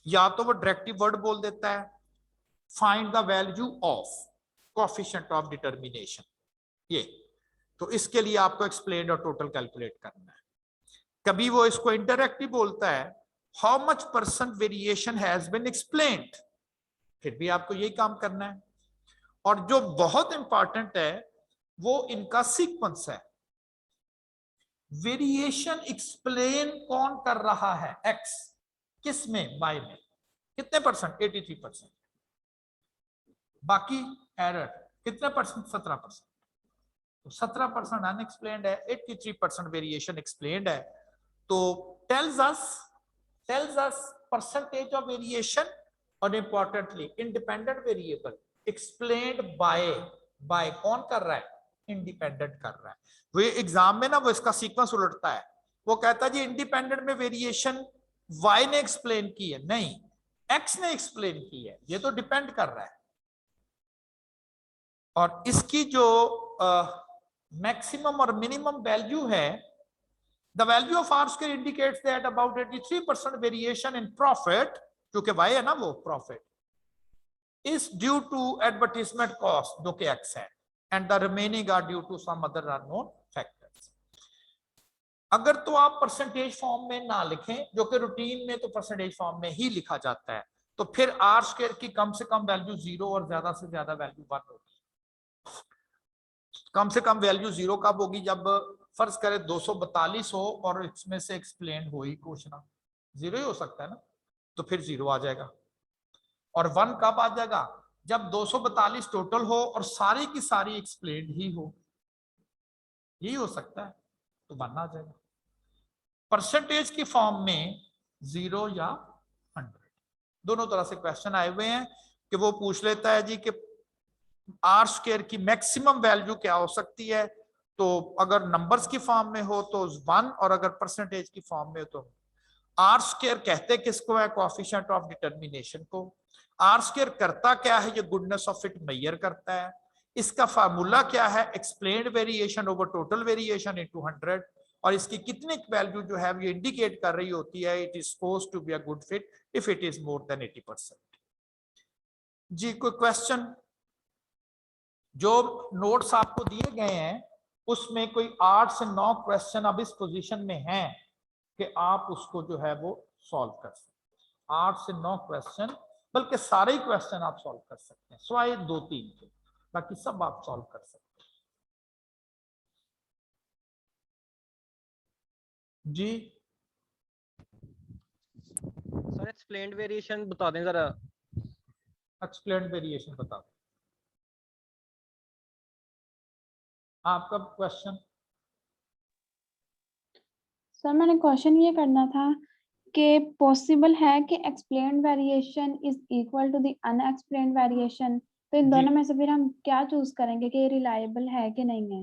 या तो वो डायरेक्टिव वर्ड बोल देता है find the value of coefficient of determination, ये तो इसके लिए आपको एक्सप्लेन्ड और टोटल कैलकुलेट करना है। कभी वो इसको इंटरैक्टिव बोलता है how much percent variation has been explained, फिर भी आपको यही काम करना है। और जो बहुत इंपॉर्टेंट है वो इनका सीक्वेंस है। वेरिएशन एक्सप्लेन कौन कर रहा है? एक्स। किस में? वाई में। कितने परसेंट? 83%। बाकी एरर कितने परसेंट? 17%। तो 17% अनएक्सप्लेन्ड है, 83% वेरिएशन एक्सप्लेन्ड है। तो tells us percentage of variation, और importantly independent variable explained by कौन कर रहा है? इंडिपेंडेंट कर रहा है। वो एग्जाम में ना वो इसका सीक्वेंस उलटता है, वो कहता है जी इंडिपेंडेंट में वेरिएशन y ने एक्सप्लेन की है, नहीं x ने एक्सप्लेन की है, ये तो डिपेंड कर रहा है। और इसकी जो मैक्सिमम और मिनिमम वैल्यू है, the value of R square indicates that about 83% variation in profit, क्योंकि y है ना वो profit, is due to advertisement cost जो कि x है, and the remaining are due to some other unknown factors। अगर तो आप परसेंटेज फॉर्म में ना लिखें, जो कि रूटीन में तो परसेंटेज फॉर्म में ही लिखा जाता है, तो फिर आर स्क्वायर की कम से कम वैल्यू 0 और ज्यादा से ज्यादा वैल्यू 1 होगी। कम से कम वैल्यू जीरो कब होगी, जब फर्ज करें 242 हो और इसमें से एक्सप्लेन हो ही कुछ ना, जीरो ही हो सकता है ना, तो फिर जीरो आ जाएगा। और 1 कब आ जाएगा, जब 242 टोटल हो और सारी की सारी एक्सप्लेन ही हो, यही हो सकता है, तो 1 आ जाएगा। परसेंटेज की फॉर्म में 0 या 100, दोनों तरह से क्वेश्चन आए हुए हैं कि वो पूछ लेता है जी कि आर स्क्वायर की मैक्सिमम वैल्यू क्या हो सकती है, तो अगर नंबर्स की फॉर्म में हो तो 1 और अगर परसेंटेज की फॉर्म में हो तो आर स्क्वायर कहते किसको है, कोएफिशिएंट ऑफ डिटर्मिनेशन को। आर स्क्वायर करता क्या है, ये गुडनेस ऑफ फिट मेजर करता है। इसका फार्मूला क्या है, explained variation over total variation into 100, और इसकी कितनी वैल्यू जो है ये इंडिकेट कर रही होती है it is supposed to be a good fit if it is more than 80%। जी कोई क्वेश्चन? जो नोट्स आपको दिए गए हैं उसमें कोई 8 से 9 क्वेश्चन अब इस पोजीशन में हैं कि आप उसको जो है वो सॉल्व कर सकते हैं। 8 से 9 क्वेश्चन, बल्कि सारे ही क्वेश्चन आप सॉल्व कर सकते हैं, सिवाय 2-3 के, बाकी सब आप सॉल्व कर सकते हैं। जी सर एक्सप्लेन्ड वेरिएशन बता दें जरा। एक्सप्लेन्ड वेरिएशन बता दें आपका क्वेश्चन। सर मैंने क्वेश्चन ये करना था कि पॉसिबल है कि explained variation is equal to the unexplained variation, तो इन दोनों में से फिर हम क्या चूज करेंगे कि ये रिलायबल है कि नहीं है?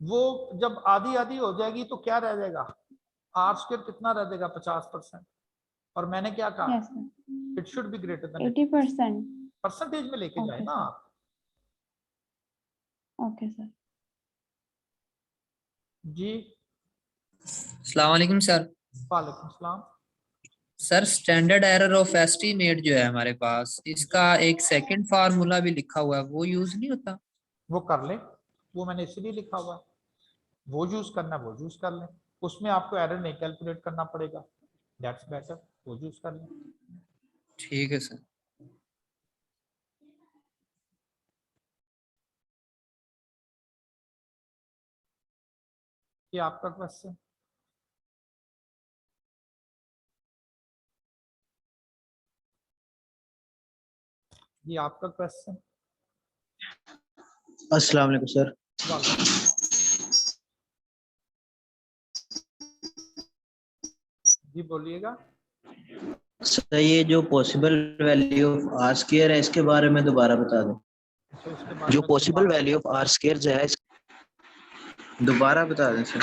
वो जब आधी आधी हो जाएगी तो क्या रह जाएगा, आर स्क्वायर कितना रह जाएगा, 50%, और मैंने क्या कहा, yes sir, it should be greater than 80%। Percentage में लेके जाए ओके ना सर, आप। Okay sir. जी अस्सलाम वालेकुम सर। वालेकुम सलाम। Sir standard error of estimate जो है हमारे पास, इसका एक सेकंड फार्मूला भी लिखा हुआ है, वो यूज नहीं होता? वो कर ले, वो मैंने इसलिए लिखा हुआ है, वो यूज करना वो यूज कर ले, उसमें आपको एरर नहीं कैलकुलेट करना पड़ेगा, दैट्स बेटर, वो यूज कर ले। ठीक है सर। ये आपका क्वेश्चन। ये आपका क्वेश्चन। अस्सलाम वालेकुम सर। जी बोलिएगा। सर ये जो possible value of R square है इसके बारे में दोबारा बता दें। जो possible value of R square जो है दोबारा बता दें सर।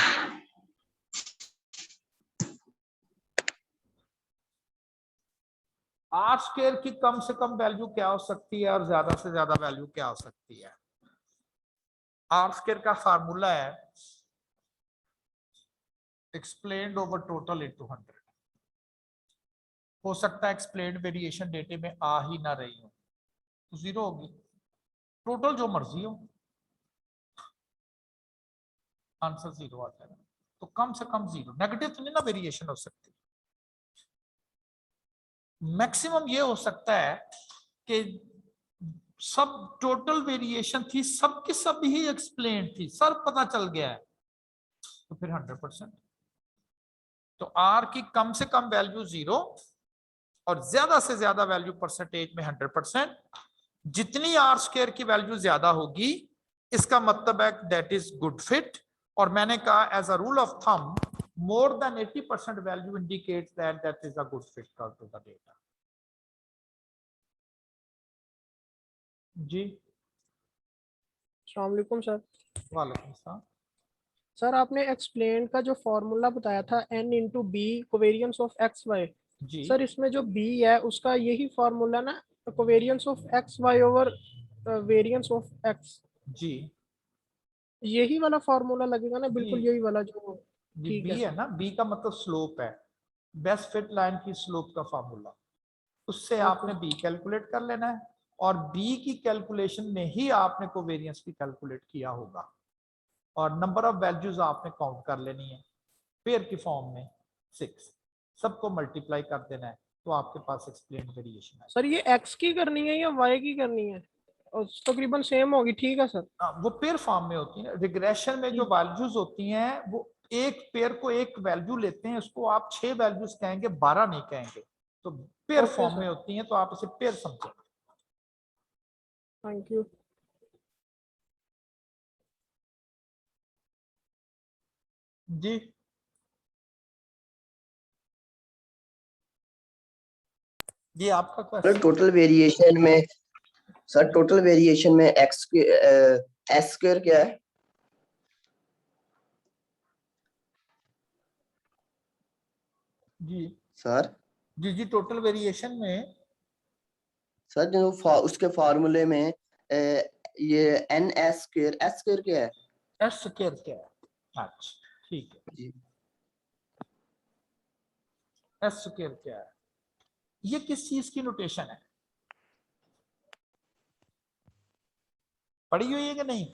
आर स्क्वायर की कम से कम वैल्यू क्या हो सकती है और ज्यादा से ज्यादा वैल्यू क्या हो सकती है? आर स्क्वायर का फार्मूला है एक्सप्लेन्ड ओवर टोटल इनटू 100। हो सकता है एक्सप्लेन्ड वेरिएशन डेटे में आ ही ना रही हो तो जीरो होगी, टोटल जो मर्जी हो आंसर जीरो आ जाएगा। तो कम से कम जीरो, नेगेटिव तो नहीं ना वेरिएशन हो सकती। मैक्सिमम ये हो सकता है कि सब टोटल वेरिएशन थी, सब की सब ही एक्सप्लेन थी, सब पता चल गया है, तो फिर 100%। तो आर की कम से कम वैल्यू जीरो और ज्यादा से ज्यादा वैल्यू परसेंटेज में 100%। जितनी आर स्क्वायर की वैल्यू ज्यादा होगी इसका मतलब है दैट इज गुड फिट, और मैंने कहा as a rule of thumb more than 80% value indicates that is a good fit to the data. जी अस्सलाम वालेकुम सर। वालेकुम सलाम। सर आपने एक्सप्लेन का जो फॉर्मूला बताया था n into b covariance of x y, जी सर इसमें जो b है उसका यही फॉर्मूला ना, covariance of x y over variance of x, जी यही वाला फॉर्मूला लगेगा ना, बिल्कुल जी यही वाला जो जी ठीक बी है है ना, बी का मतलब स्लोप है, बेस्ट फिट लाइन की स्लोप का फार्मूला, उससे आपने बी कैलकुलेट कर लेना है और बी की कैलकुलेशन में ही आपने कोवेरियंस भी कैलकुलेट किया होगा और नंबर ऑफ वैल्यूज आपने काउंट कर लेनी है पेयर की फॉर्म में 6, सबको मल्टीप्लाई कर देना है तो आपके पास एक्सप्लेन वेरिएशन है। सर ये x की करनी है या y की करनी है? तकरीबन सेम होगी, ठीक है सर। वो पेयर फॉर्म में होती है। रिग्रेशन में जो वैल्यूज होती हैं वो एक पेयर को एक वैल्यू लेते हैं, उसको आप 6 वैल्यूज कहेंगे, 12 नहीं कहेंगे, तो पेयर Okay, फॉर्म sir. में होती हैं, तो आप इसे पेयर समझें। Thank you. जी जी आपका सर क्वेश्चन। टोटल वेरिएशन में, सर टोटल वेरिएशन में एक्स एस स्क्वायर क्या है? जी सर जी टोटल वेरिएशन में सर जो उसके फार्मूले में ये एन एस स्क्वायर क्या है? एस स्क्वायर क्या है? अच्छा ठीक है, जी एस स्क्वायर क्या है? ये किस चीज की नोटेशन है? पढ़ी हुई है कि नहीं?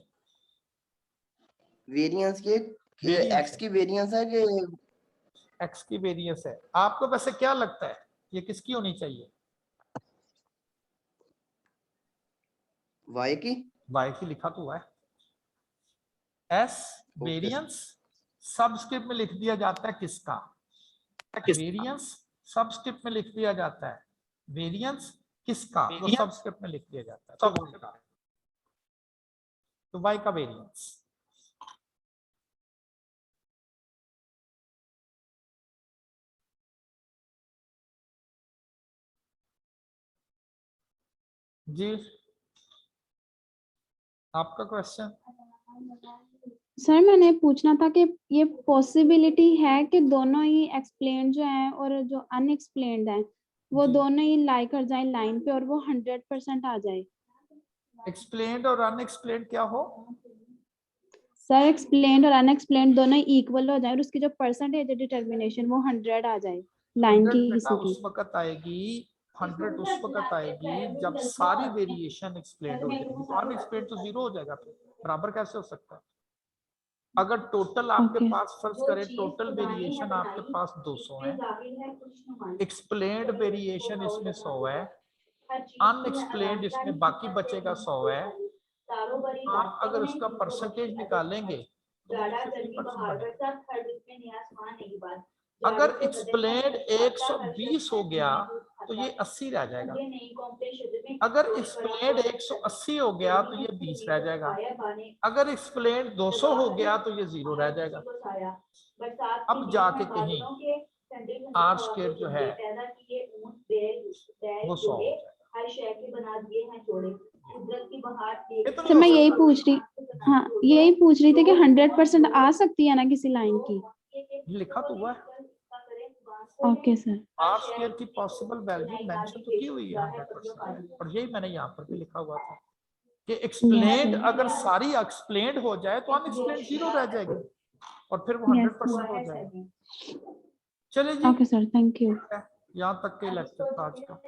वेरिएंस के Variance एक्स है। की वेरिएंस है कि एक्स की वेरिएंस है। आपको वैसे क्या लगता है ये किसकी होनी चाहिए? वाई की? वाई की लिखा तो हुआ है। एस ओके वेरिएंस सबस्क्रिप्ट में लिख दिया जाता है किसका? वेरिएंस सबस्क्रिप्ट में लिख दिया जाता है, वेरिएंस किसका वो सबस्क्रिप्ट में लिख दिया जाता है, तो वाई का वेरिएंस। जी आपका क्वेश्चन। सर मैंने पूछना था कि ये पॉसिबिलिटी है कि दोनों ही एक्सप्लेन जो है और जो अनएक्सप्लेन्ड है वो जी। दोनों ही लाई कर जाए लाइन पे और वो 100% आ जाए। एक्सप्लेन्ड और अनएक्सप्लेन्ड क्या हो? सर एक्सप्लेन्ड और अनएक्सप्लेन्ड दोनों इक्वल हो जाए और उसकी जो परसेंटेज है डिटर्मिनेशन वो 100 आ जाए लाइन 100 की बेटा किसी की। उस वक्त आएगी, 100 उस वक्त आएगी जब सारी वेरिएशन एक्सप्लेन्ड हो जाएगी, तो अनएक्सप्लेन्ड तो 0 हो जाएगा, फिर बराबर कैसे हो सकता है? अगर टोटल आपके ओके पास फर्ज करें टोटल वेरिएशन आपके पास 200 है, एक्सप्लेन्ड वेरिएशन इसमें 100 है, अनएक्सप्लेन्ड इसमें बाकी बचेगा 100 है, आप अगर उसका परसेंटेज निकालेंगे तो वो 50% बनेगा। अगर एक्सप्लेन्ड 120 हो गया तो ये 80 रह जाएगा, अगर एक्सप्लेन्ड 180 हो गया तो ये 20 रह जाएगा, अगर एक्सप्लेन्ड 200 हो गया तो ये 0 रह जाएगा। अब जाके कहीं आर स्क्वायर जो है वो 100 हो जाएगा। ये तो तो नहीं मैं हो यही सकता। पूछ रही, हाँ यही पूछ रही थी कि 100% आ सकती है ना किसी लाइन की। लिखा तो हुआ है, ओके सर। आर स्क्वायर की पॉसिबल वैल्यू मेंशन तो की हुई है 100%, और यही मैंने यहाँ पर भी लिखा हुआ था कि एक्सप्लेन्ड सर। अगर सारी एक्सप्लेन्ड हो जाए तो अनएक्सप्लेन्ड 0 रह जाएगी और फिर वो यस 100% हो जाएगा। चलिए जी, ओके सर, थैंक यू। यहाँ तक के लेक्चर था आज का।